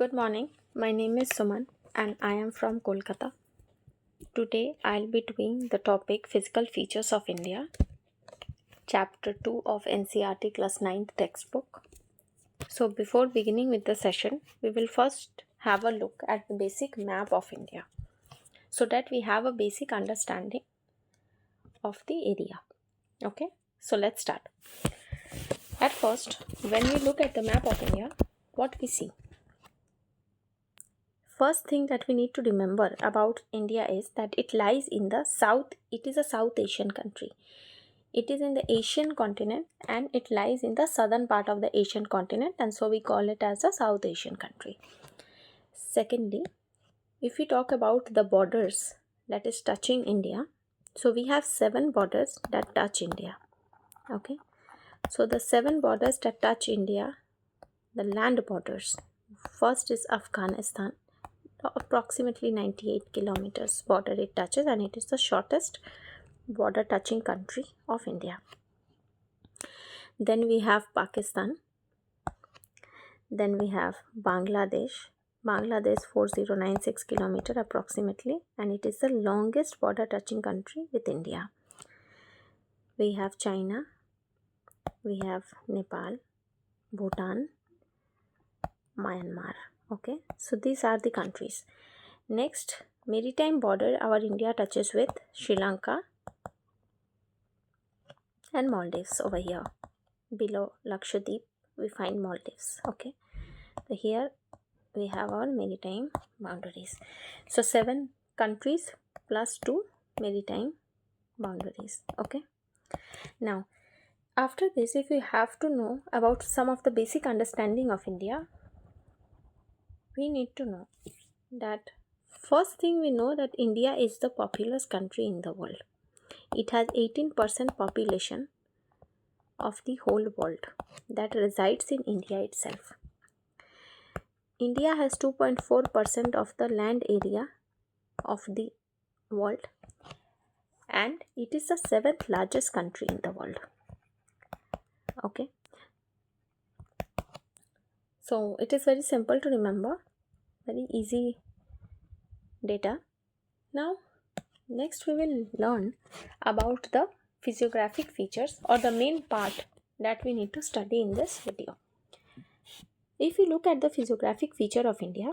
Good morning. My name is Suman and I am from Kolkata. Today I'll be doing the topic Physical Features of India, Chapter 2 of NCERT Class 9th textbook. So before beginning with the session, we will first have a look at the basic map of India so that we have a basic understanding of the area. Okay, so let's start. At first, when we look at the map of India, what we see? First thing that we need to remember about India is that it lies in the south. It is a South Asian country. It is in the Asian continent and it lies in the southern part of the Asian continent, and so we call it as a South Asian country. Secondly, if we talk about the borders that is touching India, so we have 7 borders that touch India. Okay, so the 7 borders that touch India, the land borders. First is Afghanistan. Approximately 98 kilometers border it touches, and it is the shortest border touching country of India. Then we have Pakistan. Then we have Bangladesh. Bangladesh 4096 kilometer approximately, and it is the longest border touching country with India. We have China. We have Nepal, Bhutan, Myanmar. Okay, so these are the countries. Next, maritime border our India touches with Sri Lanka and Maldives. Over here below Lakshadweep we find Maldives. Okay, so here we have our maritime boundaries. So 7 countries plus 2 maritime boundaries. Okay, now after this, if we have to know about some of the basic understanding of India, we need to know that first thing we know that India is the populous country in the world. It has 18% population of the whole world that resides in India itself. India has 2.4% of the land area of the world, and it is the 7th largest country in the world. Okay, so it is very simple to remember, very easy data. Now next we will learn about the physiographic features, or the main part that we need to study in this video. If you look at the physiographic feature of India,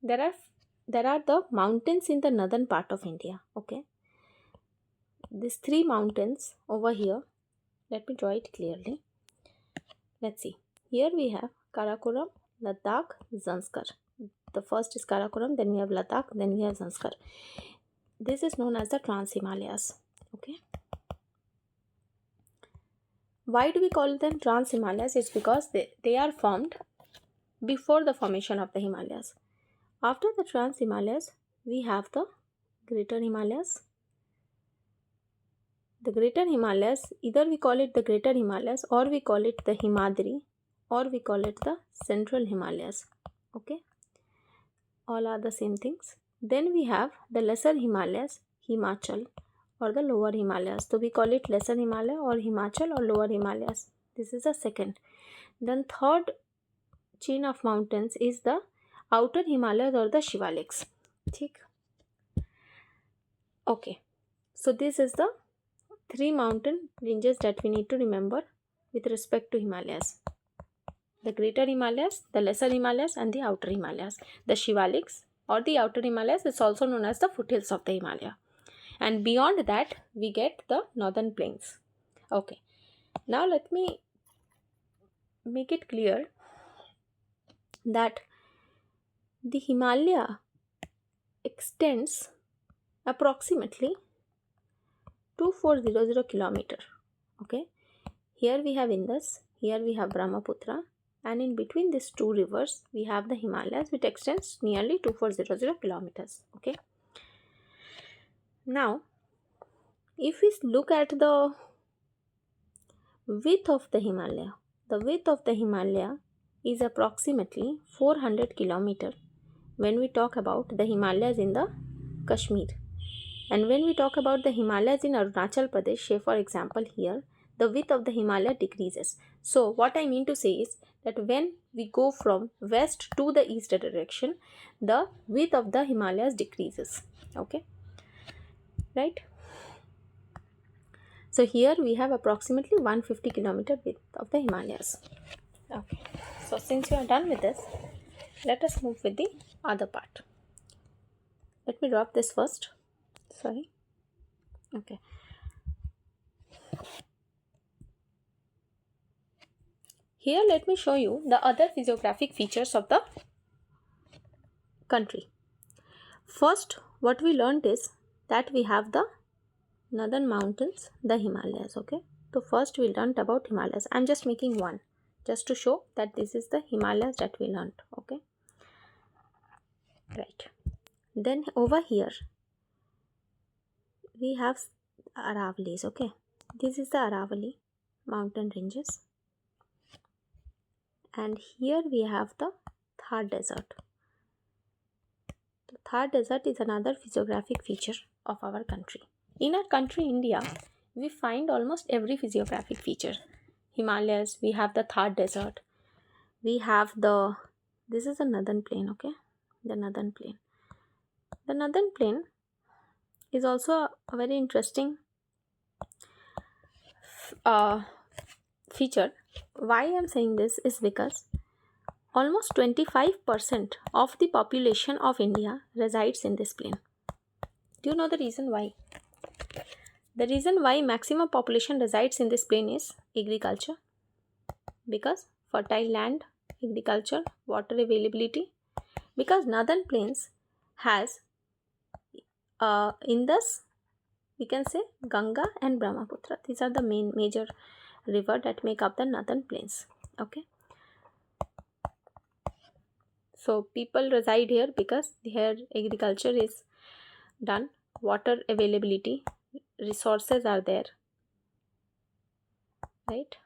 there are the mountains in the northern part of India. Okay, these 3 mountains over here, let me draw it clearly. Let's see. Here we have Karakoram, Ladakh, Zanskar. The first is Karakoram, then we have Ladakh, then we have Zanskar. This is known as the Trans Himalayas. Okay, why do we call them Trans Himalayas? It's because they are formed before the formation of the Himalayas. After the Trans Himalayas, we have the Greater Himalayas. The Greater Himalayas, either we call it the Greater Himalayas, or we call it the Himadri, or we call it the Central Himalayas. Okay, all are the same things. Then we have the Lesser Himalayas, Himachal, or the Lower Himalayas. So we call it Lesser Himalaya or Himachal or Lower Himalayas. This is the second. Then third chain of mountains is the Outer Himalayas or the Shivaliks. Okay, so this is the 3 mountain ranges that we need to remember with respect to Himalayas: the Greater Himalayas, the Lesser Himalayas, and the Outer Himalayas. The Shivaliks or the Outer Himalayas is also known as the foothills of the Himalaya, and beyond that we get the northern plains. Okay, now let me make it clear that the Himalaya extends approximately 2400 kilometer. Okay, here we have Indus, here we have Brahmaputra, and in between these 2 rivers we have the Himalayas, which extends nearly 2400 kilometers. Okay, now if we look at the width of the Himalaya, the width of the Himalaya is approximately 400 kilometer when we talk about the Himalayas in the Kashmir. And when we talk about the Himalayas in Arunachal Pradesh, say for example here, the width of the Himalaya decreases. So what I mean to say is that when we go from west to the east direction, the width of the Himalayas decreases. Okay, right? So here we have approximately 150 kilometer width of the Himalayas. Okay, so since you are done with this, let us move with the other part. Let me drop this first. Sorry. Okay. Here let me show you the other physiographic features of the country. First, what we learned is that we have the northern mountains, the Himalayas. Okay, so first we learned about Himalayas. I'm just making one just to show that this is the Himalayas that we learned. Okay, right. Then over here we have Aravalis. Okay, this is the Aravali mountain ranges, and here we have the Thar desert. The Thar desert is another physiographic feature of our country. In our country, India, we find almost every physiographic feature. Himalayas, we have the Thar desert. We have this is the northern plain, okay? The northern plain. The northern plain is also a very interesting feature. Why I am saying this is because almost 25% of the population of India resides in this plain. Do you know the reason why? The reason why maximum population resides in this plain is agriculture. Because fertile land, agriculture, water availability. Because northern plains has Indus, we can say Ganga and Brahmaputra. These are the major river that make up the northern plains. Okay. So people reside here because here agriculture is done, water availability, resources are there, right?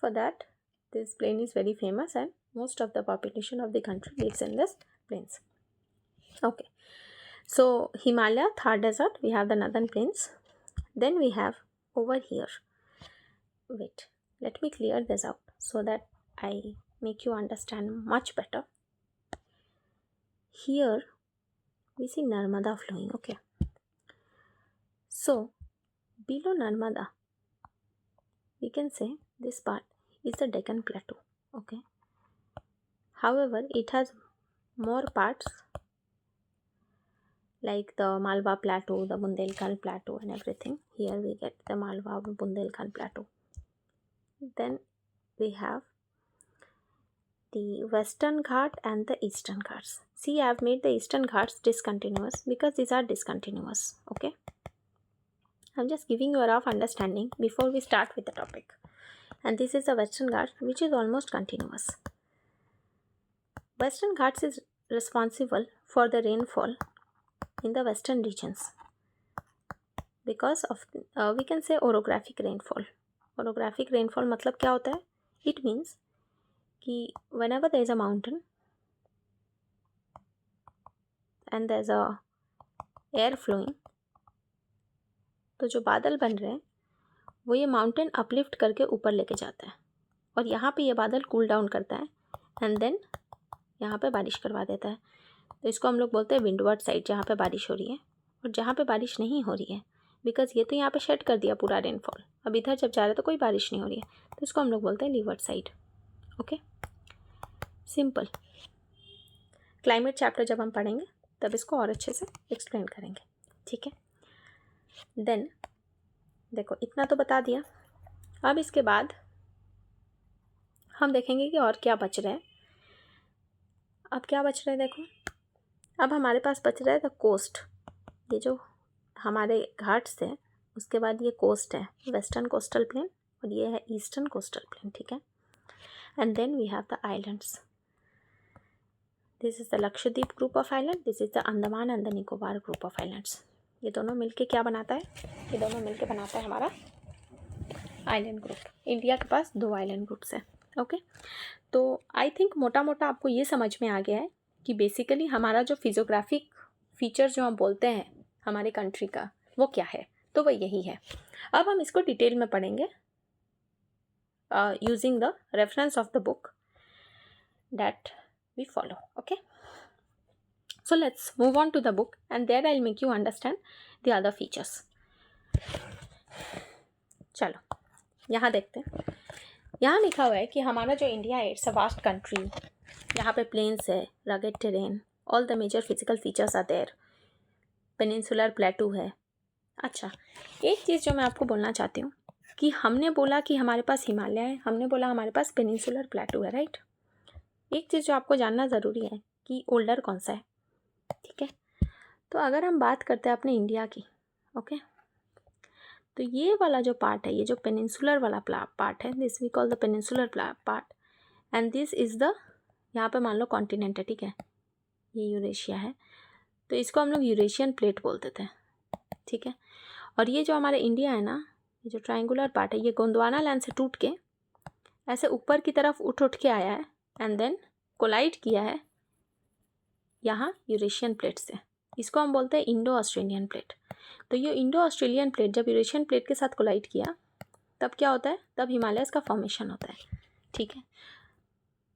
For that, this plain is very famous and most of the population of the country lives in this plains. Okay, so Himalaya, Thar desert, we have the northern plains. Then we have over here, wait, let me clear this out so that I make you understand much better. Here we see Narmada flowing. Okay, so below Narmada, we can say this part is the Deccan Plateau. Okay, however, it has more parts like the Malwa Plateau, the Bundelkhand Plateau and everything. Here we get the Malwa Bundelkhand Plateau. Then we have the Western Ghat and the Eastern Ghats. See, I have made the Eastern Ghats discontinuous because these are discontinuous. Okay, I'm just giving you a rough understanding before we start with the topic. And this is the Western Ghats, which is almost continuous. Western Ghats is responsible for the rainfall in the western regions because of we can say orographic rainfall. Orographic rainfall मतलब क्या होता है? It means कि whenever there is a mountain and there is a air flowing, तो जो बादल बन रहे हैं वो ये माउंटेन अपलिफ्ट करके ऊपर लेके जाता है और यहाँ पे ये बादल कूल डाउन करता है एंड देन यहाँ पे बारिश करवा देता है. तो इसको हम लोग बोलते हैं विंडवर्ड साइड, जहाँ पे बारिश हो रही है. और जहाँ पे बारिश नहीं हो रही है, बिकॉज ये तो यहाँ पे शेड कर दिया पूरा रेनफॉल, अब इधर जब जा रहे तो कोई बारिश नहीं हो रही है, तो इसको हम लोग बोलते हैं levered side. Okay, simple. Climate chapter जब हम पढ़ेंगे तब इसको और अच्छे से एक्सप्लेन करेंगे. ठीक है, देन देखो इतना तो बता दिया. अब इसके बाद हम देखेंगे कि और क्या बच रहा है. अब क्या बच रहा है, देखो अब हमारे पास बच रहा है द कोस्ट. ये जो हमारे घाट्स थे उसके बाद ये कोस्ट है, वेस्टर्न कोस्टल प्लेन, और ये है ईस्टर्न कोस्टल प्लेन. ठीक है, and then we have the islands. This is the Lakshadweep group of island, this is the Andaman and the Nicobar group of islands. ये दोनों मिलके क्या बनाता है? ये दोनों मिलके बनाता है हमारा आइलैंड ग्रुप. इंडिया के पास 2 आइलैंड ग्रुप्स हैं. ओके, तो आई थिंक मोटा मोटा आपको ये समझ में आ गया है कि बेसिकली हमारा जो फिजियोग्राफिक फीचर जो हम बोलते हैं हमारे कंट्री का वो क्या है, तो वो यही है. अब हम इसको डिटेल में पढ़ेंगे. using the reference of the book that we follow. Okay, so let's move on to the book and there I'll make you understand the other features. चलो यहाँ देखते हैं. यहाँ लिखा हुआ है कि हमारा जो इंडिया है इट्स अ वास्ट कंट्री. यहाँ पे प्लेन्स है, rugged terrain, all the major physical features are there, peninsular plateau है. अच्छा, एक चीज़ जो मैं आपको बोलना चाहती हूँ कि हमने बोला कि हमारे पास हिमालय है, हमने बोला हमारे पास पेनिनसुलर प्लेटू है, राइट. एक चीज़ जो आपको जानना ज़रूरी है कि ओल्डर कौन सा है. ठीक है, तो अगर हम बात करते हैं अपने इंडिया की, ओके, तो ये वाला जो पार्ट है, ये जो पेनिनसुलर वाला पार्ट है, this we call the peninsular part and this is the, यहाँ पे मान लो कॉन्टिनेंट है, ठीक है, ये यूरेशिया है, तो इसको हम लोग यूरेशियन प्लेट बोलते थे. ठीक है, और ये जो हमारे इंडिया है ना, ये जो ट्रायंगुलर पार्ट है, ये गोंडवाना लैंड से टूट के ऐसे ऊपर की तरफ उठ के आया है एंड देन कोलाइड किया है यहाँ यूरेशियन प्लेट से. इसको हम बोलते हैं इंडो ऑस्ट्रेलियन प्लेट. तो ये इंडो ऑस्ट्रेलियन प्लेट जब यूरेशियन प्लेट के साथ कोलाइड किया तब क्या होता है, तब हिमालयस का फॉर्मेशन होता है. ठीक है,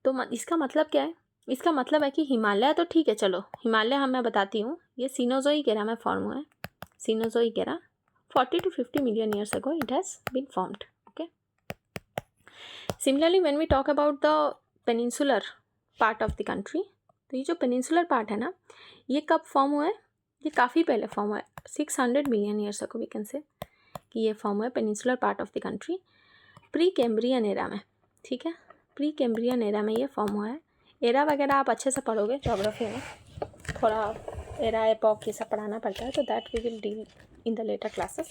तो इसका मतलब क्या है, इसका मतलब है कि हिमालय तो ठीक है, चलो हिमालय मैं बताती हूँ, ये सीनोजोइक एरा में फॉर्म हुआ है. Cenozoic era 40 to 50 million years ago it has been formed. Okay, similarly when we talk about the peninsular part of the country, तो ये जो पेनिनसुलर पार्ट है ना, ये कब फॉर्म हुआ है, ये काफ़ी पहले फॉर्म हुआ है, 600 million years ago we can say कि ये फॉर्म हुआ है peninsular part of the country pre Cambrian era में. ठीक है, प्री कैम्ब्रियन एरा में ये फॉर्म हुआ है. एरा वगैरह आप अच्छे से पढ़ोगे ज्योग्राफी में, थोड़ा एरा एपॉक ये सब पढ़ाना पड़ता है, तो that we will deal in the later classes.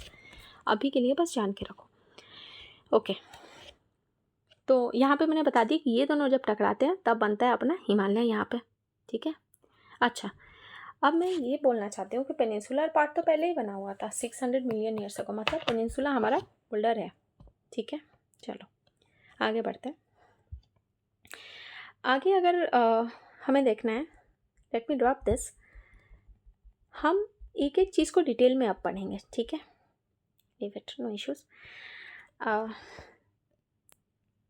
अभी के लिए बस जान के रखो. ओके, तो यहाँ पे मैंने बता दी कि ये दोनों जब टकराते हैं तब बनता है अपना हिमालय यहाँ पे. ठीक है, अच्छा, अब मैं ये बोलना चाहती हूँ कि पेनिनसुलर पार्ट तो पहले ही बना हुआ था 600 million years ago, मतलब पेनिनसुला हमारा ओल्डर है. ठीक है, चलो आगे बढ़ते हैं. आगे अगर हमें देखना है, लेट मी ड्रॉप दिस, हम एक एक चीज़ को डिटेल में अब पढ़ेंगे. ठीक है, leave it, no issues.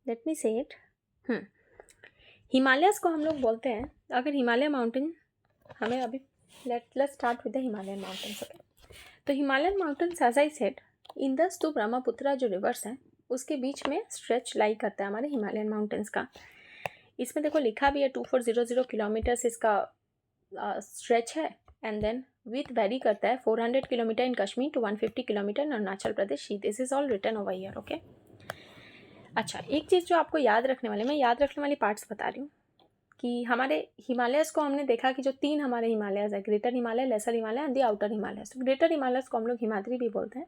Let me say it. Himalayas को हम लोग बोलते हैं, अगर हिमालय माउंटेन हमें अभी let's start with the Himalayan mountains. Okay, तो Himalayan mountains as I said, Indus to Brahmaputra जो रिवर्स है उसके बीच में स्ट्रेच लाई करता है हमारे हिमालयन माउंटेन्स का. इसमें देखो लिखा भी है 2400 किलोमीटर्स इसका स्ट्रेच है एंड देन विथ वेरी करता है 400 kilometre in Kashmir to 150 kilometre in Arunachal Pradesh. This is all written over here. Okay, अच्छा, एक चीज़ जो आपको याद रखने वाले, मैं याद रखने वाली पार्ट्स बता रही हूँ कि हमारे हिमालयस को हमने देखा कि जो 3 हमारे हिमालयस है, greater Himalaya, lesser Himalaya and the outer Himalayas. तो ग्रेटर हिमालयस को हम लोग हिमाद्री भी बोलते हैं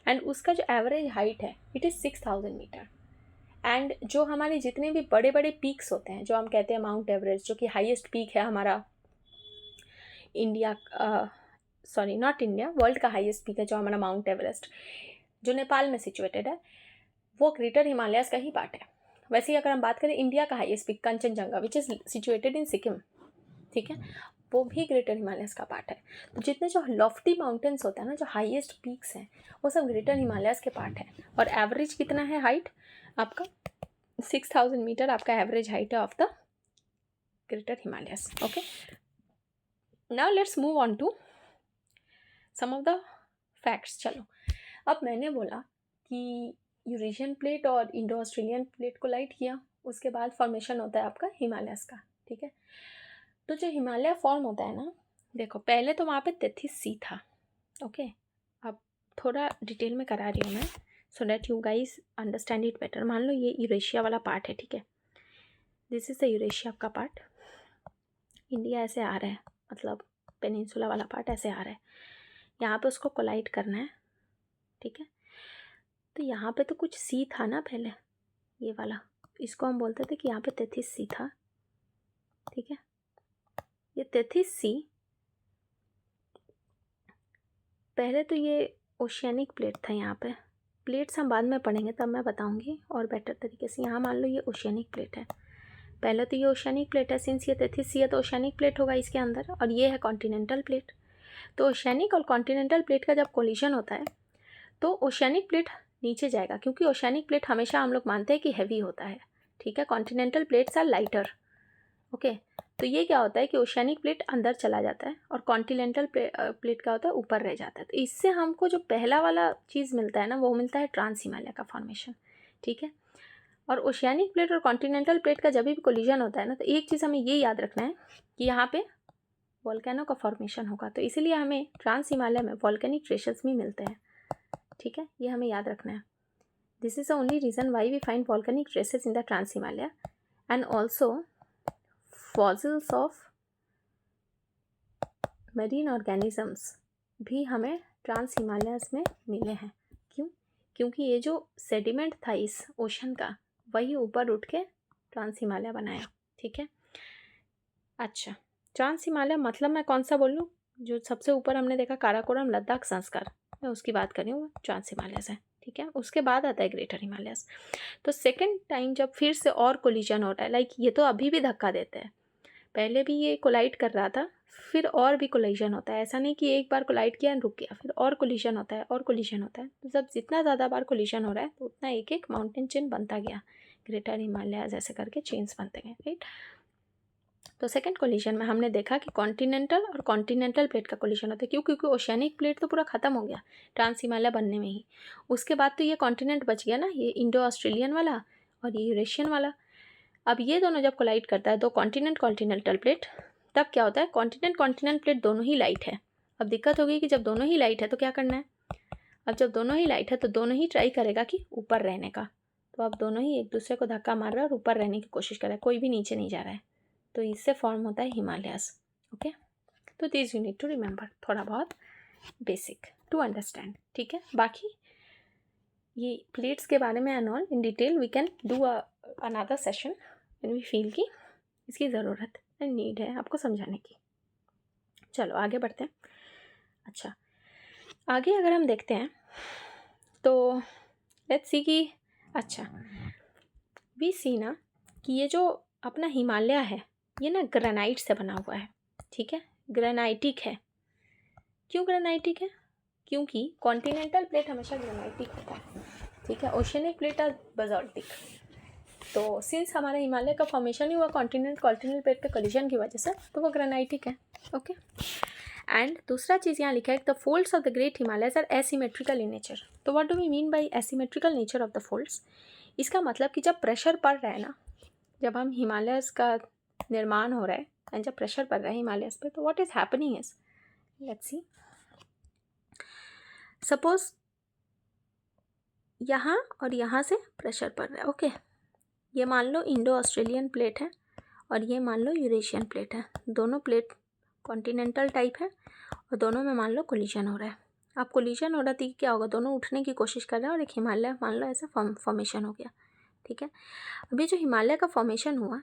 एंड उसका जो एवरेज हाइट है इट इज़ 6000 मीटर. एंड जो हमारे जितने भी बड़े बड़े पीक्स होते हैं, जो हम कहते हैं माउंट एवरेस्ट, जो कि हाईएस्ट पीक है हमारा India, sorry not India, world का हाईएस्ट पीक है जो हमारा माउंट एवरेस्ट, जो नेपाल में सिचुएटेड है, वो ग्रेटर हिमालयस का ही पार्ट है. वैसे ही अगर हम बात करें इंडिया का highest peak Kanchenjunga which is situated in Sikkim, ठीक है, वो भी ग्रेटर हिमालयस का पार्ट है. तो जितने जो लॉफ्टी माउंटेन्स होते हैं ना, जो हाईएस्ट पीक्स हैं, वो सब ग्रेटर हिमालयस के पार्ट है. और एवरेज कितना है हाइट आपका, 6000 मीटर आपका एवरेज हाइट है of the greater Himalayas. Okay, now let's move on to some of the facts. चलो, अब मैंने बोला कि यूरेशियन प्लेट और इंडो ऑस्ट्रेलियन प्लेट को लाइट किया, उसके बाद फॉर्मेशन होता है आपका हिमालयस का. ठीक है, तो जो हिमालय फॉर्म होता है ना, देखो पहले तो वहाँ पे 33 सी था. ओके, अब थोड़ा डिटेल में करा रही हूँ मैं so that you guys understand it better. मान लो ये यूरेशिया वाला पार्ट है. ठीक है, दिस इज़ द यूरेशिया का पार्ट. इंडिया ऐसे आ रहा है, मतलब पेनिनसुला वाला पार्ट ऐसे आ रहा है, यहाँ पे उसको कोलाइड करना है. ठीक है, तो यहाँ पे तो कुछ सी था ना पहले, ये वाला, इसको हम बोलते थे कि यहाँ पे 33 सी था. ठीक है, ये 33 सी पहले तो ये ओशियानिक प्लेट था. यहाँ पे प्लेट्स हम बाद में पढ़ेंगे तब मैं बताऊँगी और बेटर तरीके से. यहाँ मान लो ये ओशियानिक प्लेट है, पहले तो ये ओशियानिक प्लेट है, सिंस ये 33 सी है तो ओशियानिक प्लेट होगा इसके अंदर, और ये है कॉन्टिनेंटल प्लेट. तो ओशियानिक और कॉन्टिनेंटल प्लेट का जब कोलिजन होता है तो ओशियानिक प्लेट नीचे जाएगा, क्योंकि ओशियानिक प्लेट हमेशा हम लोग मानते हैं कि हैवी होता है, ठीक है। Continental plates are lighter, okay. तो ये क्या होता है कि ओशियानिक प्लेट अंदर चला जाता है और कॉन्टिनेंटल प्लेट क्या होता है, ऊपर रह जाता है। तो इससे हमको जो पहला वाला चीज़ मिलता है ना, वो मिलता है ट्रांस हिमालय का फॉर्मेशन, ठीक है। और ओशियानिक प्लेट और कॉन्टिनेंटल प्लेट का जब भी कोलिजन होता है ना, तो एक चीज़ हमें ये याद रखना है कि यहाँ पे वोल्केनो का फॉर्मेशन होगा। तो इसीलिए हमें ट्रांस हिमालय में वोल्केनिक ट्रेसेस भी मिलते हैं, ठीक है। ये हमें याद रखना है। This is the only reason why we find volcanic traces in the trans Himalaya. And also fossils of marine organisms भी हमें ट्रांस हिमालयस में मिले हैं। क्यों? क्योंकि ये जो सेडिमेंट था इस ओशन का, वही ऊपर उठ के ट्रांस हिमालय बनाया, ठीक है। अच्छा, ट्रांस हिमालय मतलब मैं कौन सा बोलूँ? जो सबसे ऊपर हमने देखा काराकोरम लद्दाख संस्कार, मैं उसकी बात कर रही हूँ, ट्रांस हिमालयस है, ठीक है। उसके बाद आता है ग्रेटर हिमालयस। तो सेकेंड टाइम जब फिर से और कोलिजन होता है, लाइक ये तो अभी भी धक्का देते हैं, पहले भी ये कोलाइड कर रहा था, फिर और भी कोलिजन होता है। ऐसा नहीं कि एक बार कोलाइड किया रुक गया, फिर और कोलिजन होता है और कोलिजन होता है। तो जब जितना ज़्यादा बार कोलिजन हो रहा है, तो उतना एक एक माउंटेन चेन बनता गया, ग्रेटर हिमालय ऐसे करके चेन्स बनते गए, राइट। तो सेकंड कोलिजन में हमने देखा कि कॉन्टिनेंटल और कॉन्टिनेंटल प्लेट का कोलिजन होता है। क्यों? क्योंकि ओशियानिक प्लेट तो पूरा ख़त्म हो गया ट्रांस हिमालय बनने में ही। उसके बाद तो ये कॉन्टिनेंट बच गया ना, ये इंडो ऑस्ट्रेलियन वाला और ये यूरेशियन वाला। अब ये दोनों जब कोलाइड करता है, दो कॉन्टिनेंट कॉन्टिनेंटल प्लेट, तब क्या होता है, कॉन्टिनेंट कॉन्टिनेंट प्लेट दोनों ही लाइट है। अब दिक्कत होगी कि जब दोनों ही लाइट है तो क्या करना है। अब जब दोनों ही लाइट है तो दोनों ही ट्राई करेगा कि ऊपर रहने का। तो अब दोनों ही एक दूसरे को धक्का मार रहा है और ऊपर रहने की कोशिश कर रहा है, कोई भी नीचे नहीं जा रहा है। तो इससे फॉर्म होता है हिमालयस, ओके। तो this you need to remember, थोड़ा बहुत बेसिक टू अंडरस्टैंड, ठीक है। बाकी ये प्लेट्स के बारे में and all in detail we can do another session when we feel कि इसकी ज़रूरत एंड नीड है आपको समझाने की। चलो आगे बढ़ते हैं। अच्छा, आगे अगर हम देखते हैं तो लेट्स सी कि अच्छा वी सी ना कि ये जो अपना हिमालय है, ये ना ग्रेनाइट से बना हुआ है, ठीक है। ग्रेनाइटिक है। क्यों ग्रेनाइटिक है? क्योंकि कॉन्टिनेंटल प्लेट हमेशा ग्रेनाइटिक होता है, ठीक है। Oceanic plate are basaltic. तो सिंस हमारे हिमालय का फॉर्मेशन ही हुआ कॉन्टिनेंटल प्लेट के कोलिजन की वजह से, तो वो ग्रेनाइटिक है, ओके। एंड दूसरा चीज़ यहाँ लिखा है the folds of the great Himalayas are asymmetrical in nature. तो what do we mean by asymmetrical nature of the folds? इसका मतलब कि जब प्रेशर पड़ रहा है ना, जब हम हिमालयस का निर्माण हो रहा है एंड जब प्रेशर पड़ रहा है हिमालयस पे, तो what is happening is, let's see, suppose यहाँ और यहाँ से प्रेशर पड़ रहा है, ओके। ये मान लो इंडो ऑस्ट्रेलियन प्लेट है और ये मान लो यूरेशियन प्लेट है। दोनों प्लेट कॉन्टिनेंटल टाइप है और दोनों में मान लो कोलिजन हो रहा है। अब कोलिजन हो रहा थी, क्या होगा, दोनों उठने की कोशिश कर रहे हैं और एक हिमालय मान लो ऐसा फॉर्मेशन हो गया, ठीक है। अभी जो हिमालय का फॉर्मेशन हुआ,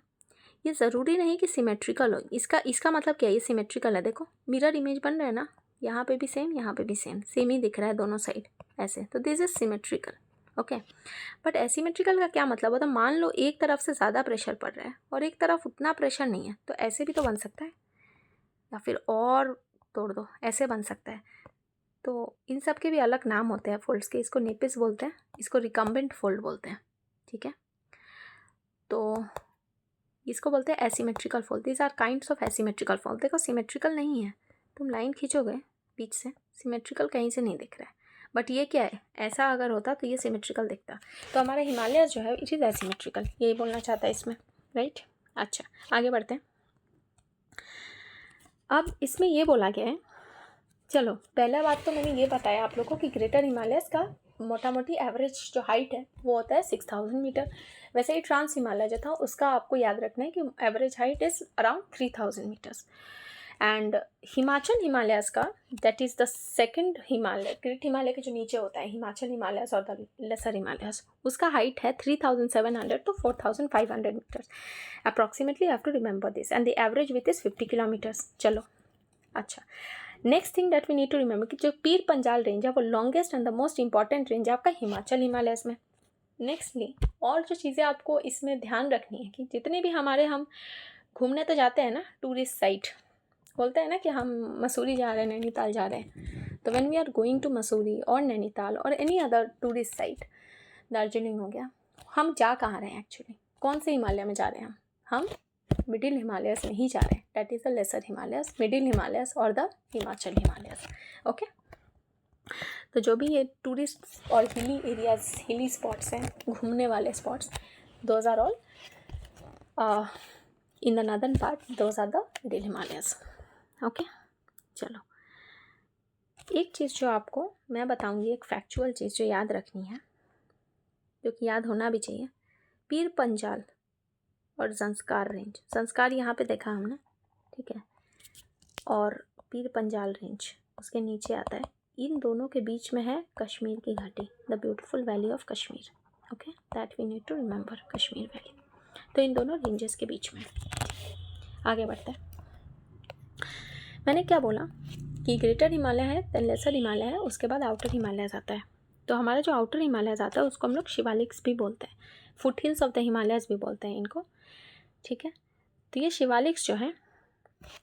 ये ज़रूरी नहीं कि सिमेट्रिकल हो। इसका मतलब क्या है, ये सिमेट्रिकल है। देखो मिरर इमेज बन रहा है ना, यहाँ पे भी सेम, यहाँ पे भी सेम ही दिख रहा है दोनों साइड ऐसे, तो this is symmetrical, okay. But asymmetrical का क्या मतलब होता है, मान लो एक तरफ से ज़्यादा प्रेशर पड़ रहा है और एक तरफ उतना प्रेशर नहीं है, तो ऐसे भी तो बन सकता है, या फिर और तोड़ दो, ऐसे बन सकता है। तो इन सब के भी अलग नाम होते हैं फोल्ड्स के। इसको नेपिस बोलते हैं, इसको रिकम्बेंट फोल्ड बोलते हैं, ठीक है। तो इसको बोलते हैं asymmetrical fold. These are kinds of asymmetrical fold. देखो सिमेट्रिकल नहीं है, तुम लाइन खींचोगे बीच से, सिमेट्रिकल कहीं से नहीं दिख रहा है। बट ये क्या है, ऐसा अगर होता तो ये सिमेट्रिकल दिखता। तो हमारा हिमालय जो है इट इज़ एसिमेट्रिकल, यही बोलना चाहता है इसमें, राइट। अच्छा आगे बढ़ते हैं। अब इसमें ये बोला गया है, चलो पहला बात तो मैंने ये बताया आप लोगों को कि ग्रेटर हिमालयस का मोटा मोटी एवरेज जो हाइट है वो होता है 6000 मीटर। वैसे ही ट्रांस हिमालय जो था उसका आपको याद रखना है कि average height is around 3000 metres. And Himachal Himalayas का, that is the second Himalaya, great Himalaya के जो नीचे होता है हिमाचल हिमालयस और द लेसर हिमालयस, उसका हाइट है 3700 to 4500 metres approximately. Have to remember this. And the average width is 50 kilometres. चलो अच्छा, next thing that we need to remember कि जो पीर पंजाल रेंज है वो longest and the most important range है आपका हिमाचल हिमालयस में। नेक्स्टली और जो चीज़ें आपको इसमें ध्यान रखनी है कि जितने भी हम घूमने तो जाते हैं ना, टूरिस्ट साइट बोलते हैं ना कि हम मसूरी जा रहे हैं, नैनीताल जा रहे हैं, तो when we are going to Mussoorie और नैनीताल और any other tourist site, Darjeeling हो गया, हम जा कहाँ रहे हैं एक्चुअली, कौन से हिमालय में जा रहे हैं हम मिडिल हिमालयस में ही जा रहे हैं, that is the lesser Himalayas, middle Himalayas और द हिमाचल हिमालयस। ओके, तो जो भी ये टूरिस्ट और हिली एरियाज, हिली स्पॉट्स हैं, घूमने वाले spots, those are all in the northern part, those are the middle Himalayas. Okay, चलो एक चीज़ जो आपको मैं बताऊंगी, एक फैक्चुअल चीज़ जो याद रखनी है, जो कि याद होना भी चाहिए, पीर पंजाल और ज़ंस्कार रेंज, ज़ंस्कार यहाँ पे देखा हमने, ठीक है, और पीर पंजाल रेंज उसके नीचे आता है, इन दोनों के बीच में है कश्मीर की घाटी, the beautiful valley of Kashmir. Okay, that we need to remember, Kashmir valley. तो इन दोनों रेंजेस के बीच में। आगे बढ़ते हैं। मैंने क्या बोला कि ग्रेटर हिमालय है, देन लेसर हिमालय है, उसके बाद आउटर हिमालयस आता है। तो हमारा जो आउटर हिमालयस आता है उसको हम लोग शिवालिक्स भी बोलते हैं, foot hills of the Himalayas भी बोलते हैं इनको, ठीक है। तो ये शिवालिक्स जो है,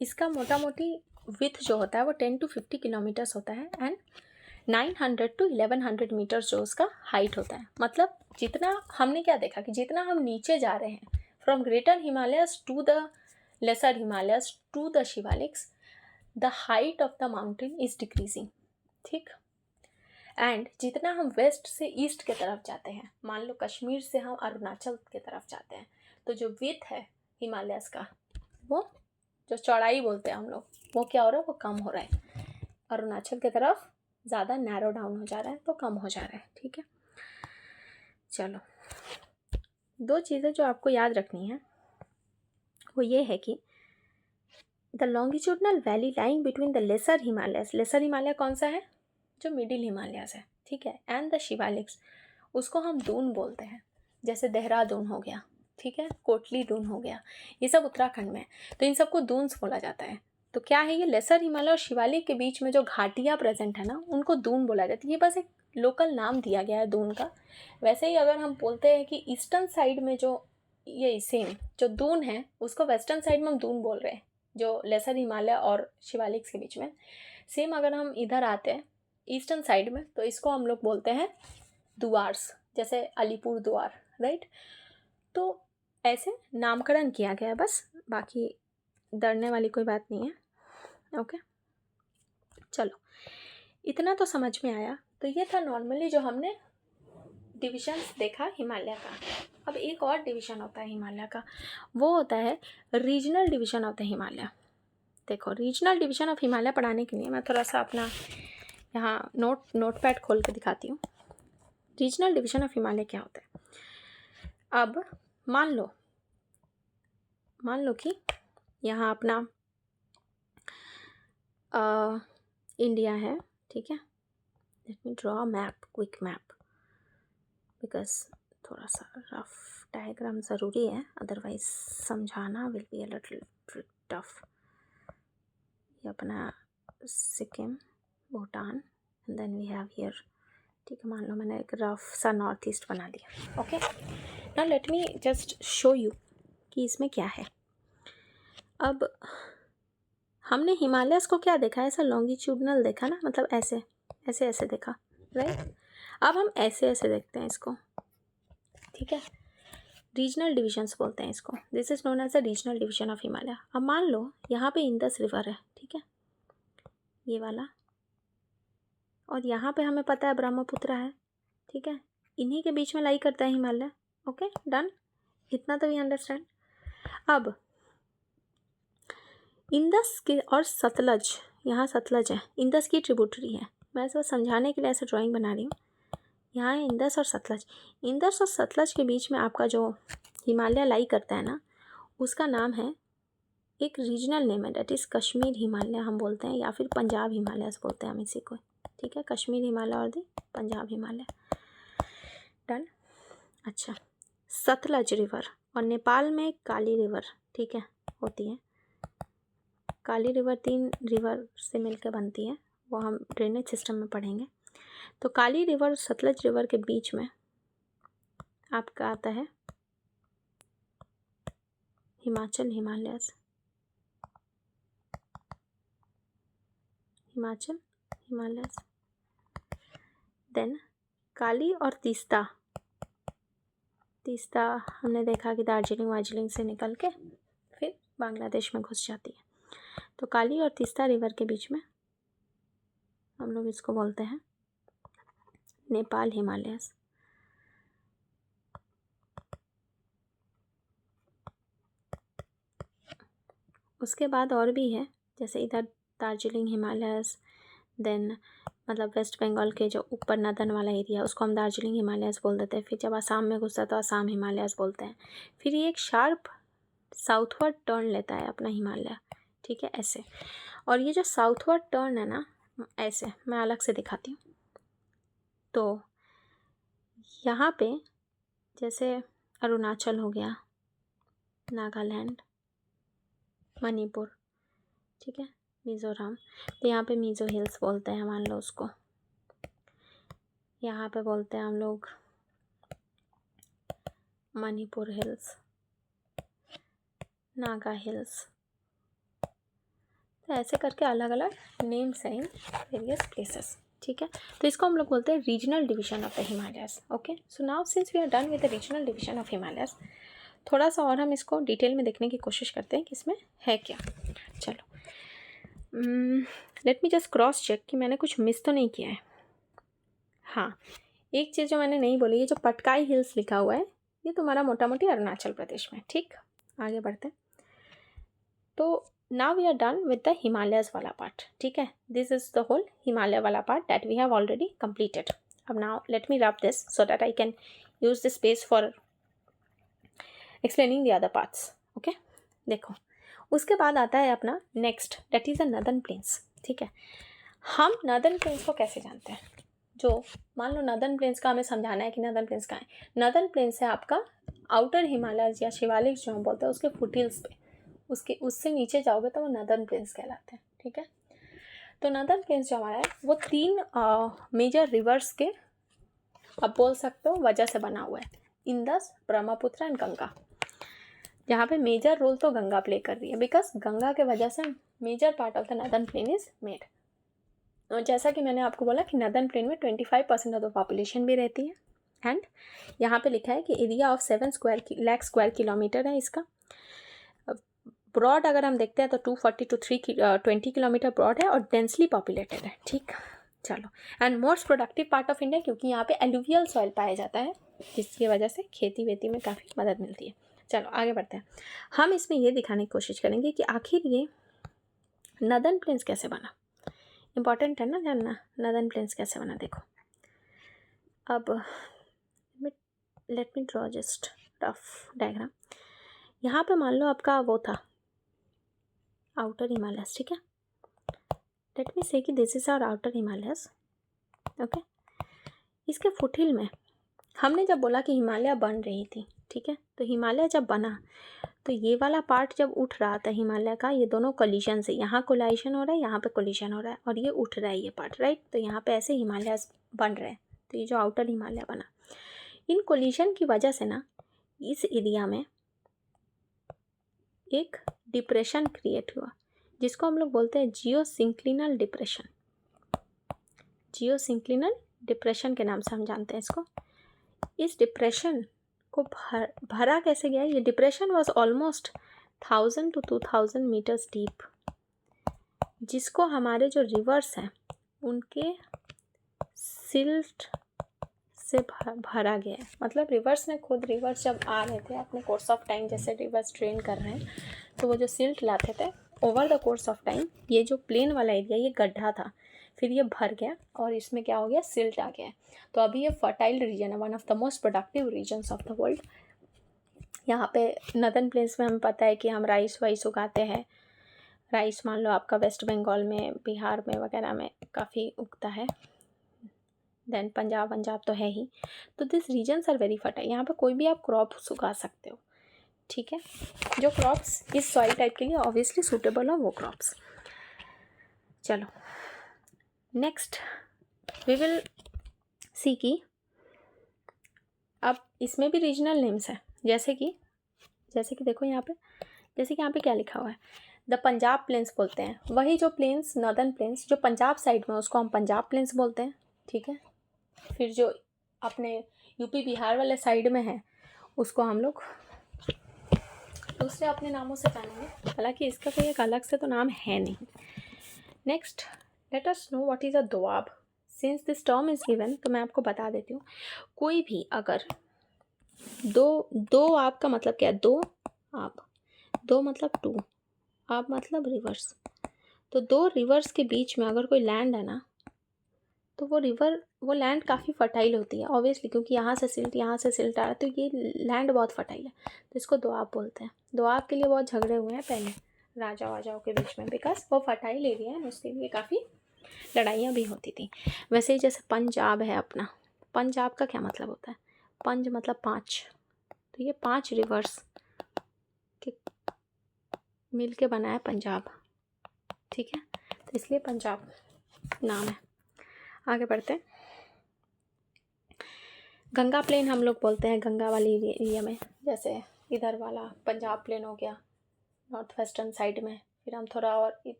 इसका मोटा मोटी विथ जो होता है वो 10 to 50 किलोमीटर्स होता है, एंड 900 to 1100 मीटर्स जो उसका हाइट होता है। मतलब जितना हमने क्या देखा कि जितना हम नीचे जा रहे हैं, from greater Himalayas to the lesser Himalayas to the Shivaliks, the height of the mountain is decreasing, ठीक। एंड जितना हम वेस्ट से ईस्ट के तरफ जाते हैं, मान लो कश्मीर से हम अरुणाचल के तरफ जाते हैं, तो जो विथ है हिमालयस का, वो जो चौड़ाई बोलते हैं हम लोग, वो क्या हो रहा है, वो कम हो रहा है। अरुणाचल की तरफ ज़्यादा नैरो डाउन हो जा रहा है, तो कम हो जा रहा है, ठीक है। चलो, दो चीज़ें जो आपको याद रखनी है वो ये है कि the longitudinal valley lying between the lesser Himalayas, lesser Himalaya कौन सा है, जो मिडिल हिमालयस है, ठीक है, एंड द शिवालिक्स, उसको हम दून बोलते हैं। जैसे देहरादून हो गया, ठीक है, कोटली दून हो गया, ये सब उत्तराखंड में, तो इन सबको दून्स बोला जाता है। तो क्या है, ये लेसर हिमालय और शिवालिक के बीच में जो घाटियाँ प्रेजेंट है ना, उनको दून बोला जाता है। ये बस एक लोकल नाम दिया गया है दून का। वैसे ही अगर हम बोलते हैं कि ईस्टर्न साइड में जो ये सेम जो दून है, उसको वेस्टर्न साइड में हम दून बोल रहे हैं, जो लेसर हिमालय और शिवालिक्स के बीच में। सेम अगर हम इधर आते हैं ईस्टर्न साइड में, तो इसको हम लोग बोलते हैं दुआर्स, जैसे अलीपुर दुआर, राइट। तो ऐसे नामकरण किया गया है बस, बाकी डरने वाली कोई बात नहीं है। ओके, चलो इतना तो समझ में आया। तो ये था नॉर्मली जो हमने डिविजन्स देखा हिमालय का। अब एक और डिवीज़न होता है हिमालय का, वो होता है regional division of the Himalaya. देखो, रीजनल डिवीज़न ऑफ हिमालय पढ़ाने के लिए मैं थोड़ा सा अपना यहाँ नोटपैड खोल के दिखाती हूँ। रीजनल डिवीज़न ऑफ हिमालय क्या होता है। अब मान लो कि यहाँ अपना इंडिया है, ठीक है। Let me draw map, quick map, because थोड़ा सा रफ डायग्राम ज़रूरी है, अदरवाइज समझाना will be a little tough. ये अपना Sikkim, Bhutan, and then we have here, ठीक है। मान लो मैंने एक रफ सा नॉर्थ ईस्ट बना दिया। Okay, now let me just show you कि इसमें क्या है। अब हमने हिमालयस को क्या देखा, ऐसा लॉन्गिट्यूडनल देखा ना, मतलब ऐसे ऐसे ऐसे देखा, राइट। अब हम ऐसे ऐसे देखते हैं इसको, ठीक है। रीजनल डिविजन्स बोलते हैं इसको, this is known as the regional division of Himalaya. अब मान लो यहाँ पे इंदस रिवर है, ठीक है, ये वाला, और यहाँ पे हमें पता है ब्रह्मपुत्र है, ठीक है। इन्हीं के बीच में लाई करता है हिमालय। ओके, डन, इतना तो वी अंडरस्टैंड। अब इंदस के और सतलज, यहाँ सतलज है, इंदस की ट्रिब्यूटरी है। मैं इसे समझाने के लिए ऐसे ड्राइंग बना रही हूँ। यहाँ है इंदस और सतलज। इंदस और सतलज के बीच में आपका जो हिमालय लाई करता है ना, उसका नाम है, एक रीजनल नेम है, दैट इज़ कश्मीर हिमालय हम बोलते हैं, या फिर पंजाब हिमालय बोलते हैं हम इसी को, ठीक है। कश्मीर हिमालय और दी पंजाब हिमालय, डन। अच्छा, सतलज रिवर, और नेपाल में काली रिवर, ठीक है, होती है। काली रिवर 3 रिवर से मिलकर बनती है, वो हम ड्रेनेज सिस्टम में पढ़ेंगे। तो काली रिवर और सतलज रिवर के बीच में आपका आता है Himachal Himalayas, Himachal Himalayas. Then Kali और तीस्ता, तीस्ता हमने देखा कि दार्जिलिंग से निकल के फिर बांग्लादेश में घुस जाती है। तो काली और तीस्ता रिवर के बीच में हम लोग इसको बोलते हैं नेपाल हिमालयस। उसके बाद और भी है, जैसे इधर दार्जिलिंग हिमालयस, देन मतलब वेस्ट बंगाल के जो ऊपर नदन वाला एरिया उसको हम दार्जिलिंग हिमालयस बोल देते हैं। फिर जब आसाम में घुसता तो आसाम हिमालयस बोलते हैं। फिर ये एक शार्प साउथवर्ड टर्न लेता है अपना हिमालय, ठीक है, ऐसे। और ये जो साउथवर्ड टर्न है ना, ऐसे मैं अलग से दिखाती हूँ। तो यहाँ पे जैसे अरुणाचल हो गया, नागालैंड, मणिपुर, ठीक है, मिज़ोरम, तो यहाँ पे मिज़ो हिल्स बोलते हैं मान लो उसको। यहाँ पे बोलते हैं हम लोग मणिपुर हिल्स, नागा हिल्स। तो ऐसे करके अलग अलग नेम्स हैं इन वेरियस प्लेसेस, ठीक है। तो इसको हम लोग बोलते हैं regional division of the Himalayas. Okay, so now since we are done with the regional division of Himalayas, थोड़ा सा और हम इसको डिटेल में देखने की कोशिश करते हैं कि इसमें है क्या। चलो, let me just cross check कि मैंने कुछ मिस तो नहीं किया है। हाँ, एक चीज़ जो मैंने नहीं बोली, ये जो पटकाई हिल्स लिखा हुआ है ये तुम्हारा मोटा मोटी अरुणाचल प्रदेश में। ठीक, आगे बढ़ते हैं। तो now we are done with the Himalayas वाला पार्ट, ठीक है। This is the whole Himalaya वाला part that we have already completed. अब now let me rub this so that I can use this space for explaining the other parts. Okay, देखो उसके बाद आता है अपना next, that is the northern plains, ठीक है। हम नदर्न प्लेन्स को कैसे जानते हैं? जो मान लो नदर्न प्लेन्स का हमें समझाना है कि नदर्न प्लेन्स कहाँ है। नदर्न प्लेन्स है आपका आउटर हिमालयस या शिवालिक जो हम बोलते हैं उसके फुटहिल्स पे, उसके उससे नीचे जाओगे तो वो नदर्न प्लेन्स कहलाते हैं, ठीक है। तो नदर्न प्लेन्स जो हमारा है वो 3 मेजर रिवर्स के, आप बोल सकते हो, वजह से बना हुआ है। Indus, Brahmaputra and Ganga. यहाँ पे मेजर रोल तो गंगा प्ले कर रही है, बिकॉज गंगा के वजह से major part of the northern plain is made. और जैसा कि मैंने आपको बोला कि नदर्न प्लेन में 25% ऑफ द पॉपुलेशन भी रहती है। एंड यहाँ पे लिखा है कि area of 7 lakh square kilometre है इसका। ब्रॉड अगर हम देखते हैं तो 240 to 320 किलोमीटर ब्रॉड है और डेंसली पॉपुलेटेड है, ठीक। चलो, and most productive part of India, क्योंकि यहाँ पे एलुवियल सॉइल पाया जाता है जिसकी वजह से खेती वेती में काफ़ी मदद मिलती है। चलो आगे बढ़ते हैं। हम इसमें ये दिखाने की कोशिश करेंगे कि आखिर ये नदर्न प्लेन्स कैसे बना। इम्पॉर्टेंट है ना जानना नदर्न प्लेन्स कैसे बना। देखो, अब late me draw just rough diagram. यहाँ पे मान लो आपका वो था आउटर हिमालयस, ठीक है। लेट मी से कि this is our outer Himalayas, okay. इसके फुटहिल में हमने जब बोला कि हिमालय बन रही थी, ठीक है, तो हिमालय जब बना तो ये वाला पार्ट जब उठ रहा था हिमालय का, ये दोनों कोलिशन से, यहाँ कोलाइशन हो रहा है, यहाँ पे कोलिशन हो रहा है और ये उठ रहा है ये पार्ट, राइट। तो यहाँ पे ऐसे हिमालय बन रहे हैं। तो ये जो आउटर हिमालय बना, इन कोलिशन की वजह से ना इस एरिया में एक डिप्रेशन क्रिएट हुआ जिसको हम लोग बोलते हैं जियोसिंक्लिनल डिप्रेशन। जियोसिंक्लिनल डिप्रेशन के नाम से हम जानते हैं इसको। इस डिप्रेशन को भरा कैसे गया? ये depression was almost 1000 to 2000 meters deep, जिसको हमारे जो रिवर्स हैं उनके सिल्ट से भरा गया है। मतलब रिवर्स ने खुद, रिवर्स जब आ रहे थे अपने कोर्स ऑफ टाइम, जैसे रिवर्स ट्रेन कर रहे हैं, तो वो जो सिल्ट लाते थे over the course of time, ये जो प्लेन वाला एरिया ये गड्ढा था, फिर ये भर गया और इसमें क्या हो गया, सिल्ट आ गया है। तो अभी ये फर्टाइल रीजन है, one of the most productive regions of the world. यहाँ पे नदर्न प्लेन्स में हमें पता है कि हम राइस वाइस उगाते हैं। राइस मान लो आपका वेस्ट बंगाल में, बिहार में वगैरह में काफ़ी उगता है। देन पंजाब तो है ही। तो this regions are very fertile. यहाँ पे कोई भी आप क्रॉप्स उगा सकते हो, ठीक है, जो क्रॉप्स इस सॉइल टाइप के लिए ऑब्वियसली सूटेबल हो वो क्रॉप्स। चलो नेक्स्ट वी विल सी की अब इसमें भी रीजनल नेम्स है, जैसे कि देखो यहाँ पे, जैसे कि यहाँ पे क्या लिखा हुआ है, द पंजाब प्लेन्स बोलते हैं, वही जो प्लेन्स नॉर्दर्न प्लेन्स जो पंजाब साइड में उसको हम पंजाब प्लेन्स बोलते हैं, ठीक है। फिर जो अपने यूपी बिहार वाले साइड में है उसको हम लोग दूसरे अपने नामों से जानेंगे, हालांकि इसका कोई एक अलग से तो नाम है नहीं। Next let us know what is a Doab. Since this term is given तो मैं आपको बता देती हूँ, कोई भी अगर दो आप का मतलब क्या है, दो आप, दो मतलब टू, आप मतलब रिवर्स, तो दो रिवर्स के बीच में अगर कोई लैंड है ना तो वो लैंड काफ़ी फर्टाइल होती है ऑब्वियसली, क्योंकि यहाँ से सिल्ट आ रहा है, तो ये लैंड बहुत फर्टाइल है, तो इसको दोआब बोलते हैं। दोआब के लिए बहुत झगड़े हुए हैं पहले राजा वाजाओं के बीच में, बिकॉज वो फर्टाइल एरिया है, उसके लिए काफ़ी लड़ाइयाँ भी होती थी। वैसे ही जैसे पंजाब है अपना, पंजाब का क्या मतलब होता है, पंज मतलब 5, तो ये 5 रिवर्स के मिल के बना है पंजाब, ठीक है, तो इसलिए पंजाब नाम है। आगे बढ़ते हैं। गंगा प्लेन हम लोग बोलते हैं गंगा वाली एरिया में, जैसे इधर वाला पंजाब प्लेन हो गया नॉर्थ वेस्टर्न साइड में, फिर हम थोड़ा और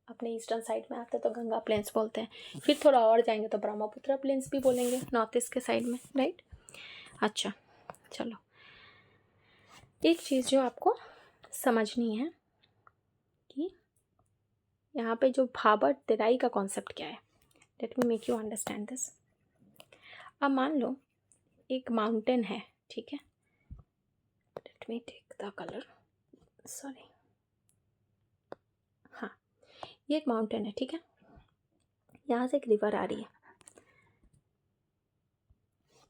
अपने ईस्टर्न साइड में आते हैं तो गंगा प्लेन्स बोलते हैं, फिर थोड़ा और जाएंगे तो ब्रह्मपुत्र प्लेन्स भी बोलेंगे नॉर्थ ईस्ट के साइड में, राइट। अच्छा चलो, एक चीज़ जो आपको समझनी है कि यहाँ पे जो भाबर तेराई का कॉन्सेप्ट क्या है, let me make you understand this. अब मान लो एक माउंटेन है, ठीक है, let me take the colour, sorry, हाँ ये एक माउंटेन है, ठीक है, यहाँ से एक रिवर आ रही है,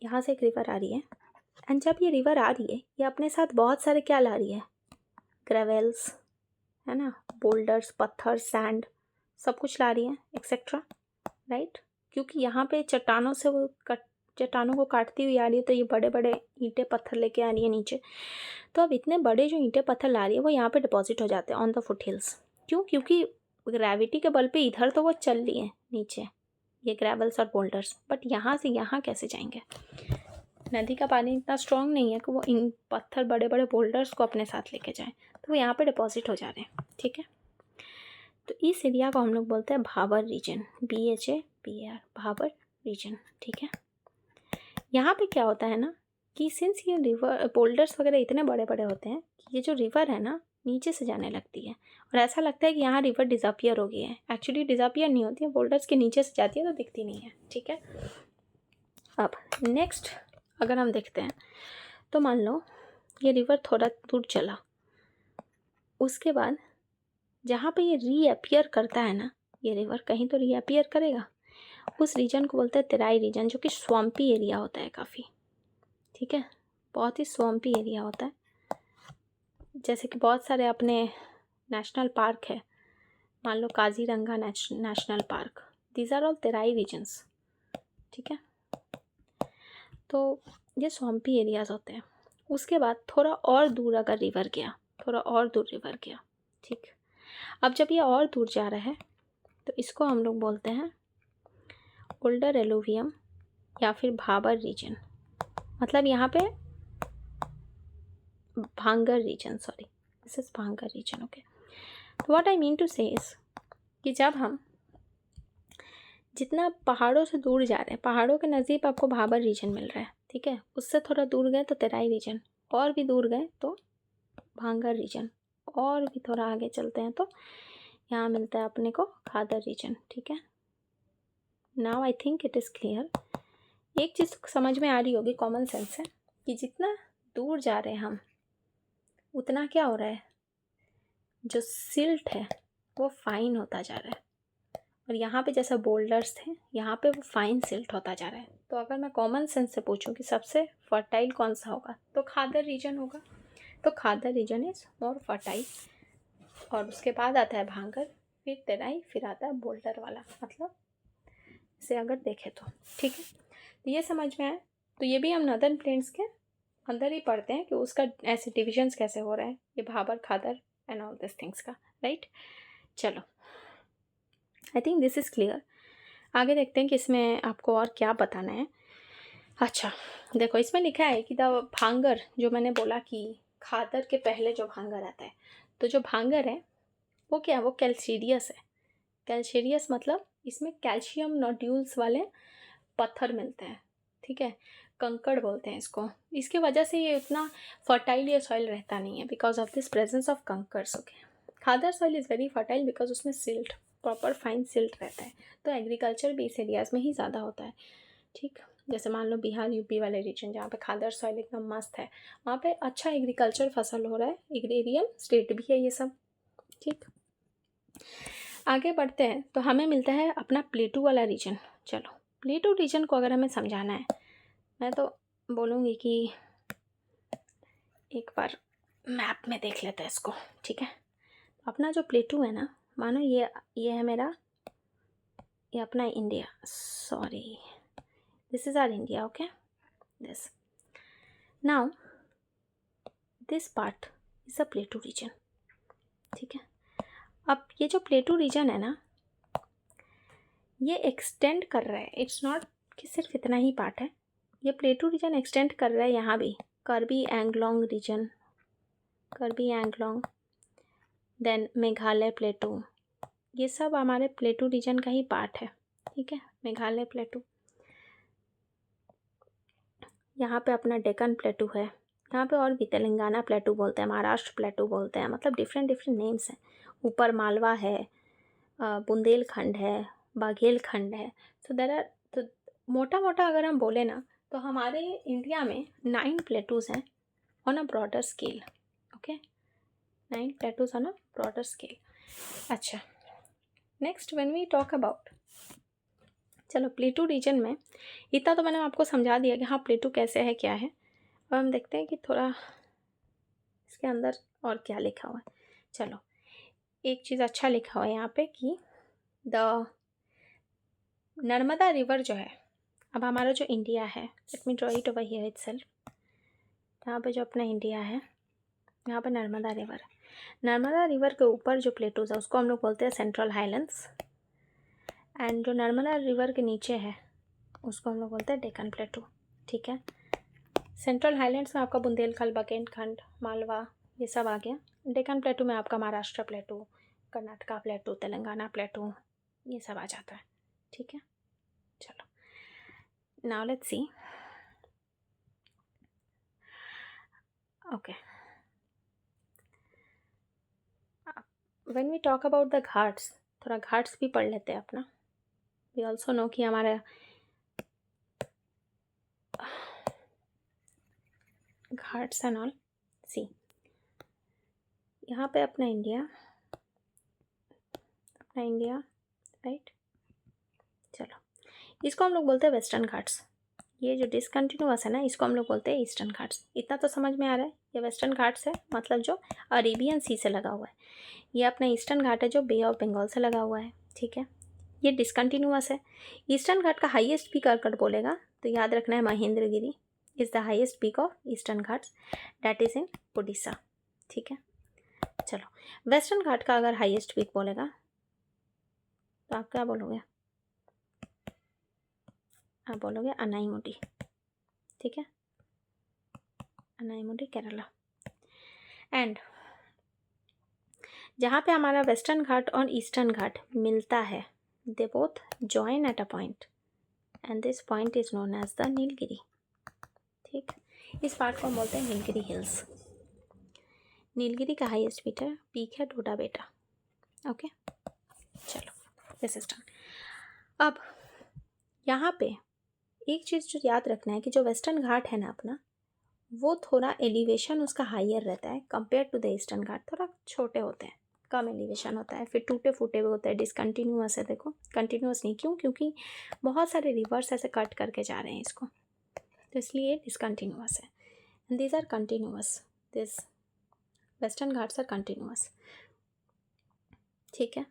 यहाँ से एक रिवर आ रही है, एंड जब ये रिवर आ रही है ये अपने साथ बहुत सारे क्या ला रही है, ग्रेवल्स है ना, बोल्डर्स, पत्थर, सैंड, सब कुछ ला रही है एक्सेट्रा, राइट, क्योंकि यहाँ पे चट्टानों से वो चट्टानों को काटती हुई आ रही है, तो ये बड़े बड़े ईंटें पत्थर लेके आ रही है नीचे, तो अब इतने बड़े जो ईंटें पत्थर ला रही है वो यहाँ पे डिपॉजिट हो जाते हैं ऑन द फुट हिल्स। क्यों? क्योंकि ग्रेविटी के बल पे इधर तो वो चल रही है नीचे ये ग्रेवल्स और बोल्डर्स, बट यहाँ से यहाँ कैसे जाएंगे, नदी का पानी इतना स्ट्रॉन्ग नहीं है कि वो इन पत्थर बड़े बड़े बोल्डर्स को अपने साथ लेके जाए, तो वो यहाँ पे डिपॉजिट हो जा रहे हैं, ठीक है। तो इस एरिया को हम लोग बोलते हैं Bhabar region, BHABAR, Bhabar region, ठीक है। यहाँ पे क्या होता है ना कि सिंस ये रिवर बोल्डर्स वगैरह इतने बड़े बड़े होते हैं कि ये जो रिवर है ना नीचे से जाने लगती है, और ऐसा लगता है कि यहाँ रिवर डिज़अपियर हो गई है, एक्चुअली डिज़अपियर नहीं होती है, बोल्डर्स के नीचे से जाती है तो दिखती नहीं है, ठीक है। अब नेक्स्ट अगर हम देखते हैं तो मान लो ये रिवर थोड़ा दूर चला, उसके बाद जहाँ पे ये रीअपियर करता है ना, ये रिवर कहीं तो रीअपियर करेगा, उस रीजन को बोलते हैं तेराई रीजन, जो कि स्वम्पी एरिया होता है काफ़ी, ठीक है, बहुत ही स्वम्पी एरिया होता है। जैसे कि बहुत सारे अपने नेशनल पार्क है, मान लो Kaziranga national park, these are all Terai regions, ठीक है, तो ये स्वम्पी एरियाज होते हैं। उसके बाद थोड़ा और दूर अगर रिवर गया, थोड़ा और दूर रिवर गया, ठीक, अब जब ये और दूर जा रहा है तो इसको हम लोग बोलते हैं ओल्डर एलुवियम या फिर भाबर रीजन, मतलब यहाँ पे भांगर रीजन, सॉरी दिस इज भांगर रीजन, ओके। तो व्हाट आई मीन टू से इज कि जब हम जितना पहाड़ों से दूर जा रहे हैं, पहाड़ों के नज़दीक आपको भाबर रीजन मिल रहा है, ठीक है, उससे थोड़ा दूर गए तो तेराई रीजन, और भी दूर गए तो भांगर रीजन, और भी थोड़ा आगे चलते हैं तो यहाँ मिलता है अपने को खादर रीजन, ठीक है। Now I think it is clear. एक चीज़ समझ में आ रही होगी, कॉमन सेंस है कि जितना दूर जा रहे हैं हम उतना क्या हो रहा है, जो सिल्ट है वो फाइन होता जा रहा है, और यहाँ पे जैसा बोल्डर्स थे यहाँ पे वो फाइन सिल्ट होता जा रहा है। तो अगर मैं कॉमन सेंस से पूछूं कि सबसे फर्टाइल कौन सा होगा तो खादर रीजन होगा, तो खादर रीजन इज़ मोर फर्टाइल, और उसके बाद आता है भांगर, फिर तेराई, फिर आता है बोल्डर वाला, मतलब इसे अगर देखें तो, ठीक है। तो ये समझ में आए, तो ये भी हम नॉर्दर्न प्लेन्स के अंदर ही पढ़ते हैं कि उसका ऐसे डिविजन्स कैसे हो रहा है, ये भाबर, खादर एंड ऑल दिस थिंग्स का, राइट। चलो I think this is clear. आगे देखते हैं कि इसमें आपको और क्या बताना है। अच्छा देखो, इसमें लिखा है कि द भांगर, जो मैंने बोला कि खादर के पहले जो भांगर आता है, तो जो भांगर है वो क्या है, वो कैल्सीरियस है। कैल्सीरियस मतलब इसमें कैल्शियम नोड्यूल्स वाले पत्थर मिलते हैं, ठीक है, कंकड़ बोलते हैं इसको। इसकी वजह से ये इतना फर्टाइल ये सॉइल रहता नहीं है, because of this presence of kankars. Okay, khadar soil is very fertile because उसमें सिल्ट, प्रॉपर फाइन सिल्ट रहता है, तो एग्रीकल्चर भी इस एरियाज़ में ही ज़्यादा होता है, ठीक। जैसे मान लो बिहार यूपी वाले रीजन जहाँ पे खादर सॉइल एकदम मस्त है, वहाँ पे अच्छा एग्रीकल्चर फसल हो रहा है, एग्रेरियन स्टेट भी है ये सब, ठीक। आगे बढ़ते हैं तो हमें मिलता है अपना प्लेटू वाला रीजन। चलो, प्लेटू रीजन को अगर हमें समझाना है, मैं तो बोलूँगी कि एक बार मैप में देख लेते हैं इसको, ठीक है। अपना जो प्लेटू है ना, मानो ये है मेरा, ये अपना India, sorry this is our India, okay, this now this part is a plateau region, ठीक है। अब ये जो प्लेटू रीजन है ना, ये एक्सटेंड कर रहा है, इट्स नॉट कि सिर्फ इतना ही पार्ट है, ये प्लेटू रीजन एक्सटेंड कर रहा है यहाँ भी, Karbi Anglong region, Karbi Anglong, then Meghalaya plateau, ये सब हमारे प्लेटू रीजन का ही पार्ट है, ठीक है। मेघालय प्लेटू, यहाँ पे अपना डेक्कन प्लेटू है, यहाँ पे और भी तेलंगाना प्लेटू बोलते हैं, महाराष्ट्र प्लेटू बोलते हैं, मतलब डिफरेंट डिफरेंट नेम्स हैं। ऊपर मालवा है, बुंदेलखंड है, बाघेलखंड है, सो देयर आर, तो मोटा मोटा अगर हम बोले ना, तो हमारे इंडिया में 9 प्लेटूज़ हैं on a broader scale, okay, 9 plateaus on a broader scale. अच्छा, next when we talk about, चलो प्लेटू रीजन में इतना तो मैंने आपको समझा दिया कि हाँ प्लेटू कैसे है, क्या है। अब हम देखते हैं कि थोड़ा इसके अंदर और क्या लिखा हुआ है। चलो, एक चीज़ अच्छा लिखा हुआ है यहाँ पे कि द नर्मदा रिवर जो है, अब हमारा जो इंडिया है, let me draw it over here itself, यहाँ पे जो अपना इंडिया है, यहाँ पे नर्मदा रिवर है, नर्मदा रिवर के ऊपर जो प्लेटूज़ है उसको हम लोग बोलते हैं सेंट्रल हाईलैंड्स, एंड जो नर्मदा रिवर के नीचे है उसको हम लोग बोलते हैं डेक्कन प्लेटू, ठीक है। सेंट्रल हाईलैंड्स में आपका बुंदेलखंड, बघेलखंड, मालवा ये सब आ गया। डेक्कन प्लेटू में आपका महाराष्ट्र प्लेटू, कर्नाटका प्लेटू, तेलंगाना प्लेटू, ये सब आ जाता है, ठीक है। चलो, now let's see, okay, when we talk about the Ghats, थोड़ा घाट्स भी पढ़ लेते हैं अपना। वी ऑल्सो नो कि हमारा घाट्स एंड ऑल, सी यहाँ पे अपना इंडिया राइट। चलो, इसको हम लोग बोलते हैं वेस्टर्न घाट्स, ये जो डिसकंटिन्यूअस है ना इसको हम लोग बोलते हैं ईस्टर्न घाट्स। इतना तो समझ में आ रहा है, ये वेस्टर्न घाट्स है मतलब जो अरेबियन सी से लगा हुआ है, ये अपना ईस्टर्न घाट है जो बे ऑफ बंगाल से लगा हुआ है, ठीक है। ये डिसकंटिन्यूअस है। ईस्टर्न घाट का हाईएस्ट पीक अगर बोलेगा तो याद रखना है Mahendragiri is the highest peak of eastern Ghats, that is in Orissa, ठीक है। चलो, वेस्टर्न घाट का अगर हाईएस्ट पीक बोलेगा तो आप क्या बोलोगे, आप बोलोगे अनाईमुडी, ठीक है, अनाईमुडी केरला। एंड जहाँ पे हमारा वेस्टर्न घाट और ईस्टर्न घाट मिलता है, they both join at a point and this point is known as the Nilgiri, ठीक। इस पार्ट को हम बोलते हैं नीलगिरी हिल्स। नीलगिरी का हाईएस्ट पीक है डोडा बेटा, ओके। चलो, दिस इज डन। अब यहाँ पे एक चीज़ जो याद रखना है कि जो वेस्टर्न घाट है ना अपना, वो थोड़ा एलिवेशन उसका हाइयर रहता है कंपेयर टू द ईस्टर्न घाट, थोड़ा छोटे होते हैं, कम एलिवेशन होता है, फिर टूटे फूटे हुए होते हैं, डिसकंटिन्यूअस है। देखो कंटिन्यूअस नहीं, क्यों, क्योंकि बहुत सारे रिवर्स ऐसे कट करके जा रहे हैं इसको, तो इसलिए डिसकंटिन्यूअस है। And these are continuous, this western Ghats are continuous, ठीक है।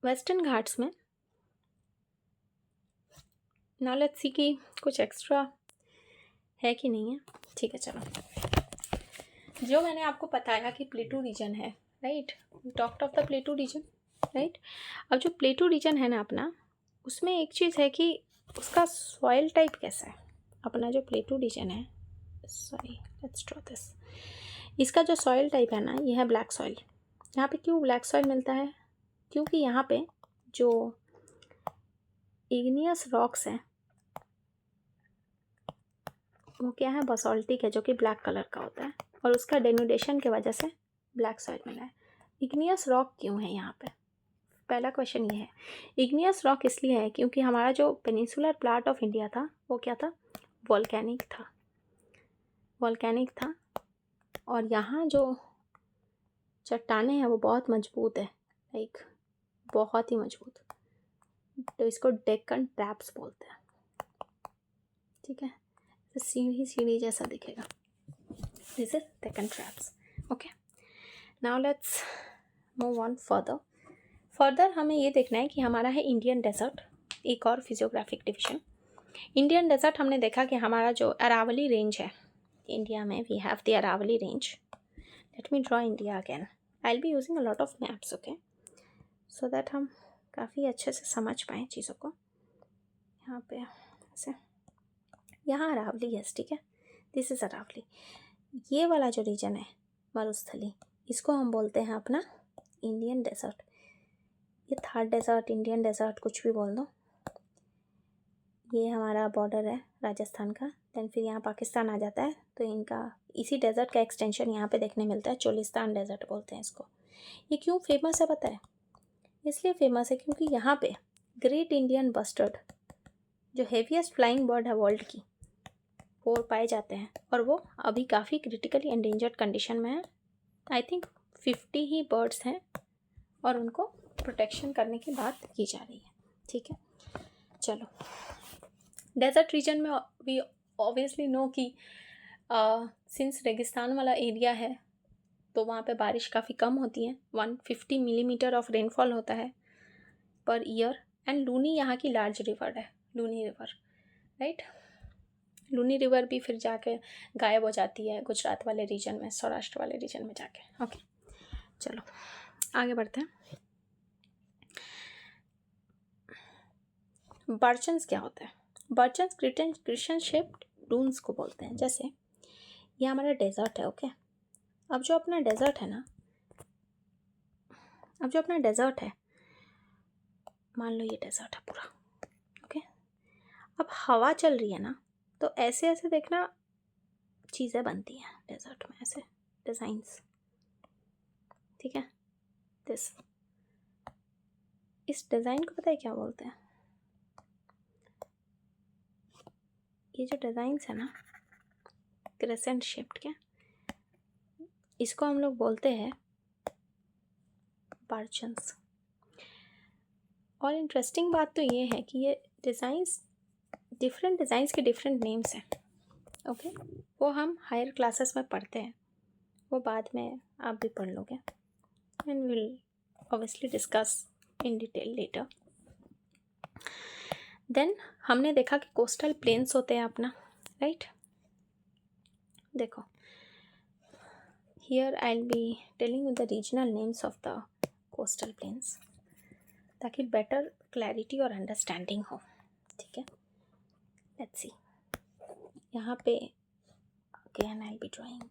वेस्टर्न घाट्स में नाउ लेट्स सी कि कुछ एक्स्ट्रा है कि नहीं है, ठीक है। चलो, जो मैंने आपको बताया कि प्लेटू रीजन है, right, talked of the plateau region, right. अब जो प्लेटू रीजन है ना अपना, उसमें एक चीज़ है कि उसका सॉइल टाइप कैसा है। अपना जो प्लेटू रीजन है, सॉरी लेट्स ड्रॉ दिस, इसका जो सॉइल टाइप है ना, ये है ब्लैक सॉइल, यहाँ पे क्यों ब्लैक सॉइल मिलता है? क्योंकि यहाँ पे जो इग्नियस रॉक्स हैं वो क्या है, बसॉल्टिक है, जो कि ब्लैक कलर का होता है, और उसका डेनुडेशन की वजह से ब्लैक सॉइल मिला है। इग्नियस रॉक क्यों है यहाँ पे? पहला क्वेश्चन ये है। इग्नियस रॉक इसलिए है क्योंकि हमारा जो पेनिनसुलर प्लाट ऑफ इंडिया था वो क्या था, वॉल्केनिक था, वॉल्केनिक था। और यहाँ जो चट्टानें हैं वो बहुत मजबूत है, लाइक बहुत ही मजबूत, तो इसको डेक्कन ट्रैप्स बोलते हैं। ठीक है, तो सीढ़ी सीढ़ी जैसा दिखेगा, this is Deccan traps. Okay, now let's move on further हमें ये देखना है कि हमारा है इंडियन डेजर्ट, एक और फिजियोग्राफिक डिवीजन। इंडियन डेजर्ट हमने देखा कि हमारा जो अरावली रेंज है इंडिया में, we have the Aravalli range. Let me draw India again, I will be using a lot of maps, okay, so that हम काफ़ी अच्छे से समझ पाएँ चीज़ों को। यहाँ पे ऐसे, यहाँ अरावली है, ठीक है, दिस इज़ अरावली। ये वाला जो रीजन है मरुस्थली, इसको हम बोलते हैं अपना इंडियन डेजर्ट। ये थार डेजर्ट, इंडियन डेजर्ट, कुछ भी बोल दो। ये हमारा बॉर्डर है राजस्थान का, देन फिर यहाँ पाकिस्तान आ जाता है, तो इनका इसी डेजर्ट का एक्सटेंशन यहाँ पे देखने मिलता है, चोलिस्तान डेजर्ट बोलते हैं इसको। ये क्यों फेमस है पता है? इसलिए फेमस है क्योंकि यहाँ पे ग्रेट इंडियन बस्टर्ड, जो हेवीएस्ट फ्लाइंग बर्ड है वर्ल्ड की, वो पाए जाते हैं, और वो अभी काफ़ी क्रिटिकली एंडेंजर्ड कंडीशन में है। आई थिंक 50 ही बर्ड्स हैं, और उनको प्रोटेक्शन करने की बात की जा रही है। ठीक है, चलो, डेजर्ट रीजन में वी ऑब्वियसली नो कि सिंस रेगिस्तान वाला एरिया है तो वहाँ पे बारिश काफ़ी कम होती है, 150 मिलीमीटर ऑफ रेनफॉल होता है पर ईयर। एंड लूनी यहाँ की लार्ज रिवर है, Luni river, right. Luni river भी फिर जाके गायब हो जाती है गुजरात वाले रीजन में, सौराष्ट्र वाले रीजन में जाके। ओके, चलो आगे बढ़ते हैं। बर्चन्स क्या होता है? बर्चन्स क्रिस्टन शेप्ड डून्स को बोलते हैं। जैसे ये हमारा डेजर्ट है, ओके। अब जो अपना डेजर्ट है, मान लो ये डेजर्ट है पूरा, ओके। अब हवा चल रही है ना, तो ऐसे ऐसे देखना चीज़ें बनती हैं डेजर्ट में, ऐसे डिज़ाइंस, ठीक है। इस डिज़ाइन को पता है क्या बोलते हैं? ये जो डिज़ाइंस है ना, क्रेसेंट शेप्ड के, इसको हम लोग बोलते हैं बर्चन्स। और इंटरेस्टिंग बात तो ये है कि ये डिज़ाइंस, डिफरेंट डिज़ाइंस के डिफरेंट नेम्स हैं, ओके। वो हम हायर क्लासेस में पढ़ते हैं, वो बाद में आप भी पढ़ लोगे, and will obviously discuss in detail later. Then हमने देखा कि कोस्टल प्लेन्स होते हैं अपना, राइट। देखो, here I will be telling you the regional names of the coastal planes, ताकि बेटर क्लैरिटी और अंडरस्टैंडिंग हो, ठीक है। लेट्स सी, यहाँ पे again I will B drawing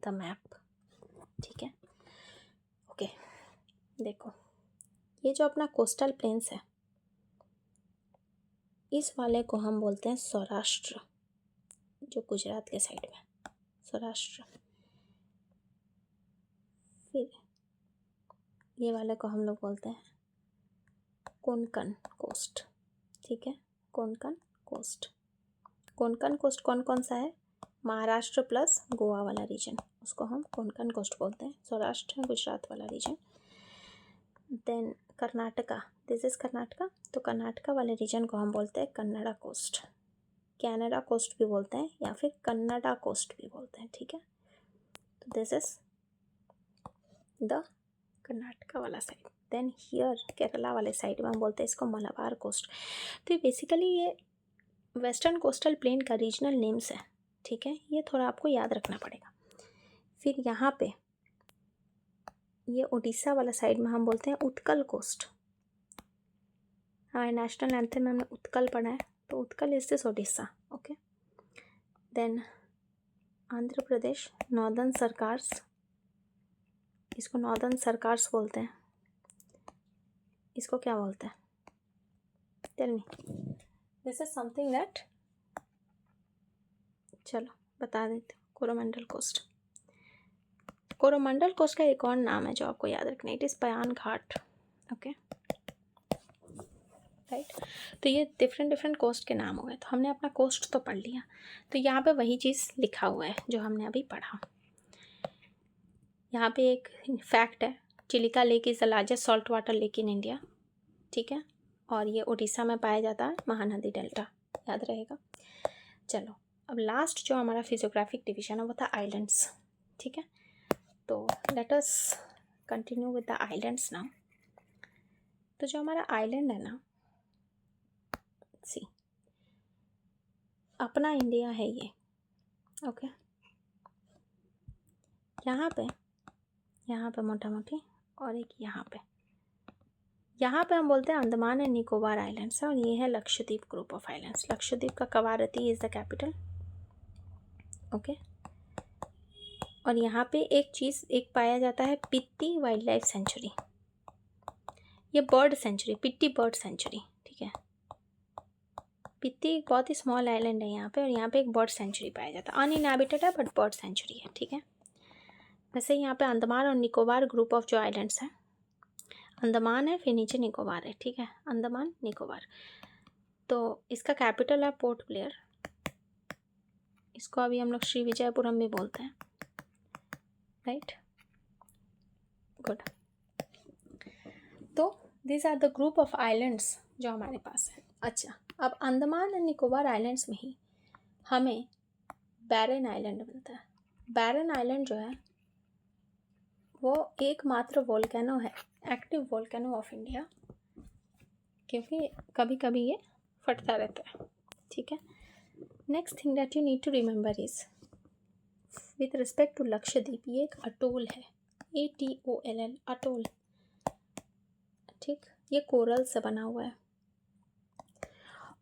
the map, ठीक है, ओके। देखो, ये जो अपना कोस्टल प्लेन्स है, इस वाले को हम बोलते हैं सौराष्ट्र, जो गुजरात के साइड में, सौराष्ट्र। फिर ये वाले को हम लोग बोलते हैं कोंकण कोस्ट, ठीक है, कोंकण कोस्ट। कोंकण कोस्ट कौन कौन सा है? महाराष्ट्र प्लस गोवा वाला रीजन, उसको हम कोंकण कोस्ट बोलते हैं। सौराष्ट्र गुजरात वाला region. Then Karnataka, this is Karnataka, तो कर्नाटका वाले रीजन को हम बोलते हैं कन्नड़ा कोस्ट, कैनेडा कोस्ट भी बोलते हैं, या फिर कन्नड़ा कोस्ट भी बोलते हैं, ठीक है। तो दिस इज द कर्नाटका वाला साइड। देन हियर केरला वाले साइड में हम बोलते हैं इसको मलाबार कोस्ट। तो बेसिकली ये वेस्टर्न कोस्टल प्लेन का रीजनल नेम्स है, ठीक है, ये थोड़ा आपको याद रखना पड़ेगा। फिर यहाँ पे ये उड़ीसा वाला साइड में हम बोलते हैं उत्कल कोस्ट। हमारे नेशनल एंथम में हमने उत्कल पढ़ा है, तो Utkal is this Odisha, okay. Then Andhra Pradesh, northern Circars, इसको नॉर्दर्न सरकार्स बोलते हैं, इसको क्या बोलते हैं? Tell me. This is something that, चलो बता देते हूँ, कोरोमंडल कोस्ट। कोरोमंडल कोस्ट का एक और नाम है जो आपको याद रखना है, it is Payan Ghat. Okay right. तो ये डिफरेंट कोस्ट के नाम हो गए। तो हमने अपना कोस्ट तो पढ़ लिया। तो यहाँ पे वही चीज़ लिखा हुआ है जो हमने अभी पढ़ा। यहाँ पे एक फैक्ट है, Chilika lake is the largest salt water lake in India. ठीक है, और ये उड़ीसा में पाया जाता है, महानदी डेल्टा, याद रहेगा। चलो अब लास्ट जो हमारा फिजियोग्राफिक डिवीजन है वो था आइलैंड्स। ठीक है, तो let us continue with the islands now. तो जो हमारा आइलैंड है ना, सी अपना इंडिया है ये। ओके, यहाँ पे मोटा मोटी, और एक यहाँ पे हम बोलते हैं अंडमान एंड निकोबार आइलैंड्स है, और ये है Lakshadweep group of islands. Lakshadweep का Kavaratti is the capital. Okay, और यहाँ पे एक पाया जाता है पित्ती वाइल्ड लाइफ सेंचुरी। ये bird sanctuary, Pitti bird sanctuary. ठीक है, पित्ती एक बहुत ही स्मॉल आइलैंड है यहाँ पे, और यहाँ पे एक बर्ड सेंचुरी पाया जाता है। अनइनहैबिटेड है बट बर्ड सेंचुरी है। ठीक है, वैसे यहाँ पे अंडमान और निकोबार ग्रुप ऑफ जो आइलैंड्स हैं, अंडमान है फिर नीचे निकोबार है। ठीक है, अंडमान निकोबार। तो इसका कैपिटल है पोर्ट ब्लेयर। इसको अभी हम लोग श्री विजयपुरम भी बोलते हैं, राइट। गुड। तो this are the group of islands जो हमारे पास है। अच्छा, अब अंडमान एंड निकोबार आइलैंड्स में ही हमें बैरन आइलैंड मिलता है। बैरन आइलैंड जो है वो एकमात्र वोल्केनो है, एक्टिव वोल्केनो ऑफ इंडिया, क्योंकि कभी कभी ये फटता रहता है। ठीक है, next thing that you need to remember is with respect to Lakshadweep, ये एक अटोल है, ATOLL, अटोल। ठीक, ये कोरल से बना हुआ है।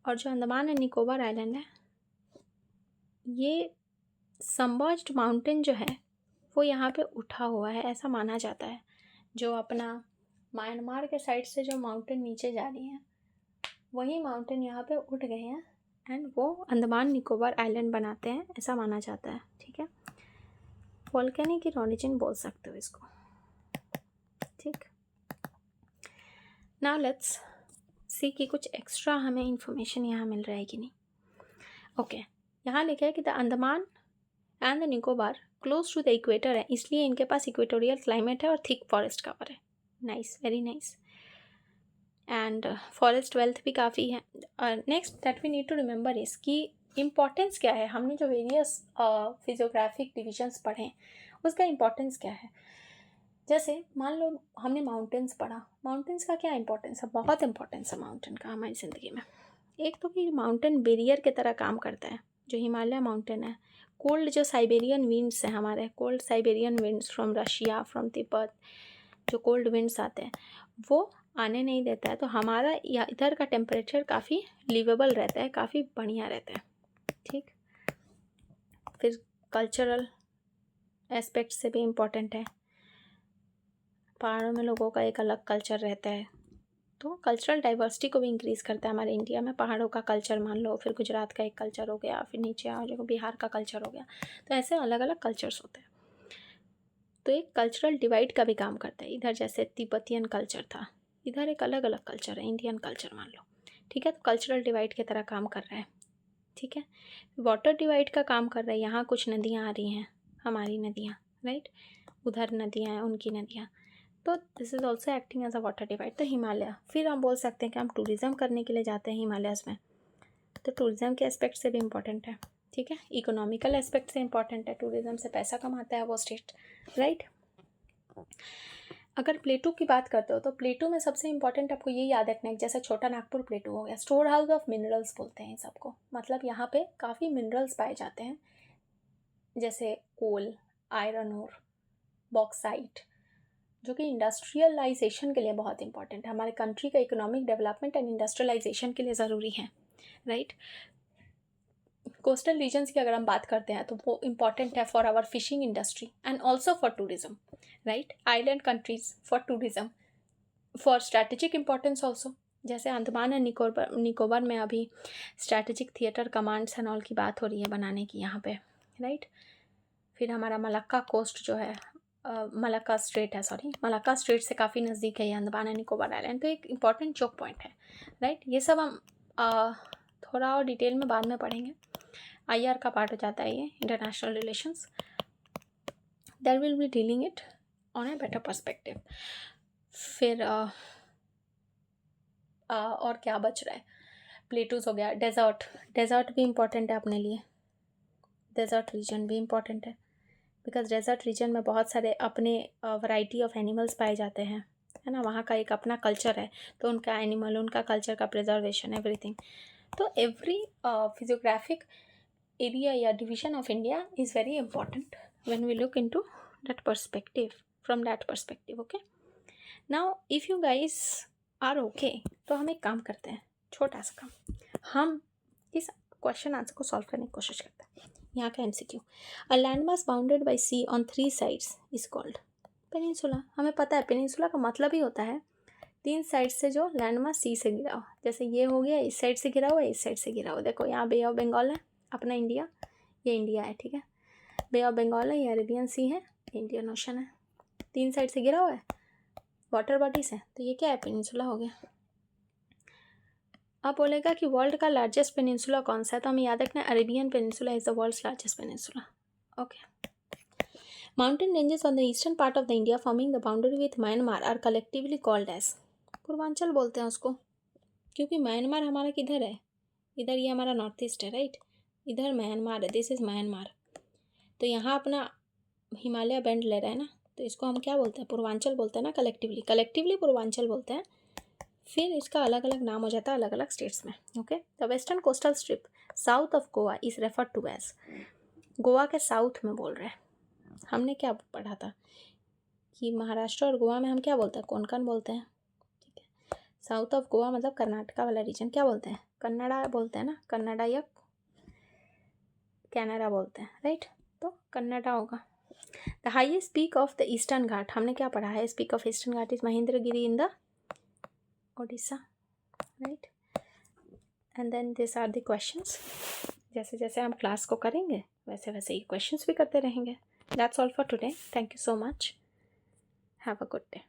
और जो अंडमान एंड निकोबार आइलैंड है, ये सबमर्ज्ड माउंटेन जो है वो यहाँ पे उठा हुआ है, ऐसा माना जाता है। जो अपना म्यांमार के साइड से जो माउंटेन नीचे जा रही हैं, वही माउंटेन यहाँ पे उठ गए हैं एंड वो अंडमान निकोबार आइलैंड बनाते हैं, ऐसा माना जाता है। ठीक है, वोल्केनिक ओरिजिन बोल सकते हो इसको। ठीक, नाउ लेट्स सी कि कुछ एक्स्ट्रा हमें इंफॉर्मेशन यहाँ मिल रहा है कि नहीं। ओके, यहाँ लिखा है कि the Andaman and the Nicobar close to the equator है, इसलिए इनके पास इक्वेटोरियल क्लाइमेट है और थिक फॉरेस्ट कवर है। Nice, very nice. And forest wealth भी काफ़ी है। Next that we need to remember is कि इम्पॉर्टेंस क्या है। हमने जो वेरियस फिजियोग्राफिक डिविजन्स पढ़े हैं उसका इम्पॉर्टेंस क्या है। जैसे मान लो हमने माउंटेन्स पढ़ा, माउंटेन्स का क्या इंपॉर्टेंस है, बहुत इंपॉर्टेंस है माउंटेन का हमारी ज़िंदगी में। एक तो कि माउंटेन बैरियर की तरह काम करता है। जो हिमालय माउंटेन है, कोल्ड जो साइबेरियन विंड्स हैं हमारे, cold Siberian winds from Russia, from Tibet, जो कोल्ड विंड्स आते हैं वो आने नहीं देता है। तो हमारा या इधर का टेम्परेचर काफ़ी लिवेबल रहता है, काफ़ी बढ़िया रहता है। ठीक, फिर कल्चरल एस्पेक्ट से भी इम्पोर्टेंट है। पहाड़ों में लोगों का एक अलग कल्चर रहता है, तो कल्चरल डाइवर्सिटी को भी इंक्रीज़ करता है। हमारे इंडिया में पहाड़ों का कल्चर मान लो, फिर गुजरात का एक कल्चर हो गया, फिर नीचे आ जाओ बिहार का कल्चर हो गया, तो ऐसे अलग अलग कल्चर्स होते हैं। तो एक कल्चरल डिवाइड का भी काम करता है। इधर जैसे तिब्बतियन कल्चर था, इधर एक अलग अलग कल्चर है, इंडियन कल्चर मान लो। ठीक है, तो कल्चरल डिवाइड की तरह काम कर रहा है। ठीक है, वाटर डिवाइड का काम कर रहा है। यहाँ कुछ नदियाँ आ रही हैं, हमारी नदियाँ, राइट, उधर नदियाँ हैं, उनकी नदियाँ, तो this is also acting as a water divide. तो हिमालय, फिर हम बोल सकते हैं कि हम टूरिज़्म करने के लिए जाते हैं हिमालयस में, तो टूरिज़्म के एस्पेक्ट से भी इम्पोर्टेंट है। ठीक है, इकोनॉमिकल एस्पेक्ट से इम्पोर्टेंट है, टूरिज़्म से पैसा कमाता है वो स्टेट, राइट। अगर प्लेटू की बात करते हो तो प्लेटू में सबसे इंपॉर्टेंट आपको ये याद रखना है, जैसे छोटा नागपुर प्लेटू हो गया, स्टोर हाउस ऑफ मिनरल्स बोलते हैं इन सबको। मतलब यहाँ पे काफ़ी मिनरल्स पाए जाते हैं, जैसे कोल, आयरन ओर, बॉक्साइट, जो कि इंडस्ट्रियलाइजेशन के लिए बहुत इंपॉर्टेंट है। हमारे कंट्री का इकोनॉमिक डेवलपमेंट एंड इंडस्ट्रियलाइजेशन के लिए ज़रूरी है, राइट। कोस्टल रीजन्स की अगर हम बात करते हैं तो वो इम्पॉर्टेंट है for our fishing industry and also for tourism, right. Island countries for tourism, for strategic importance also, जैसे अंडमान एंड निकोबार में अभी strategic theatre commands and all की बात हो रही है बनाने की यहाँ पे, राइट। फिर हमारा मलक्का कोस्ट जो है, मलक्का स्ट्रेट है, सॉरी, मलक्का स्ट्रेट से काफ़ी नज़दीक है ये अंडमान एंड निकोबार आइलैंड, तो एक इम्पॉर्टेंट चोक पॉइंट है, राइट। ये सब हम थोड़ा और डिटेल में बाद में पढ़ेंगे। IR का पार्ट हो जाता है ये, international relations, that will be dealing it on a better perspective. फिर और क्या बच रहा है, प्लेटूज हो गया, डेजर्ट भी इम्पॉर्टेंट है अपने लिए, डेजर्ट रीजन भी इम्पॉर्टेंट है, बिकॉज डेजर्ट रीजन में बहुत सारे अपने वैरायटी ऑफ एनिमल्स पाए जाते हैं, है ना, वहाँ का एक अपना कल्चर है, तो उनका एनिमल, उनका कल्चर का प्रिजर्वेशन, एवरीथिंग। तो एवरी फिजियोग्राफिक एरिया या division of India is very important when we look into that perspective, from that perspective, okay. Now if you guys are okay, तो हम एक काम करते हैं, छोटा सा काम, हम इस क्वेश्चन आंसर को सॉल्व करने की कोशिश करते हैं। यहाँ का MCQ, a land mass bounded by sea on 3 sides is called peninsula. हमें पता है पेनिनसुला का मतलब ही होता है 3 साइड से जो लैंड मास सी से घिरा हो, जैसे ये हो गया, इस साइड से घिरा हुआ, इस साइड से घिरा हुआ, देखो यहाँ बे ऑफ बंगाल है, अपना इंडिया, ये इंडिया है, ठीक है, बे ऑफ बंगाल है, ये अरेबियन सी है, इंडियन ओशन है, 3 साइड से घिरा हुआ है, वाटर बॉडीज है, तो ये क्या है, पेनिनसुला हो गया। अब बोलेगा कि वर्ल्ड का लार्जेस्ट पेनिनसुला कौन सा है, तो हमें याद रखना है Arabian peninsula is the world's largest peninsula, okay. Mountain ranges on the eastern part of the India forming the boundary with Myanmar are collectively called as, Purvanchal बोलते हैं उसको, क्योंकि म्यांमार हमारा किधर है, इधर, ये हमारा नॉर्थ ईस्ट है, राइट, इधर म्यांमार है, दिस इज म्यांमार, तो यहाँ अपना हिमालय बैंड ले रहा है ना, तो इसको हम क्या बोलते हैं, पूर्वांचल बोलते हैं ना, कलेक्टिवली पूर्वांचल बोलते हैं, फिर इसका अलग अलग नाम हो जाता है अलग अलग स्टेट्स में, ओके। The western coastal strip south of Goa is referred to as, Goa के साउथ में बोल रहे हैं, हमने क्या पढ़ा था कि महाराष्ट्र और गोवा में हम क्या बोलते हैं, कोंकण बोलते हैं, ठीक है। साउथ ऑफ गोवा मतलब कर्नाटका वाला रीजन क्या बोलते हैं, कन्नड़ा बोलते हैं ना, कन्नड़ा या कैनरा बोलते हैं, राइट, तो कन्नड़ा होगा। The highest peak of the eastern Ghat, हमने क्या पढ़ा है, peak of eastern Ghat is Mahendragiri in the Odisha, right. And then this are the questions, जैसे जैसे हम क्लास को करेंगे वैसे वैसे ये क्वेश्चंस भी करते रहेंगे। That's all for today, thank you so much, have a good day.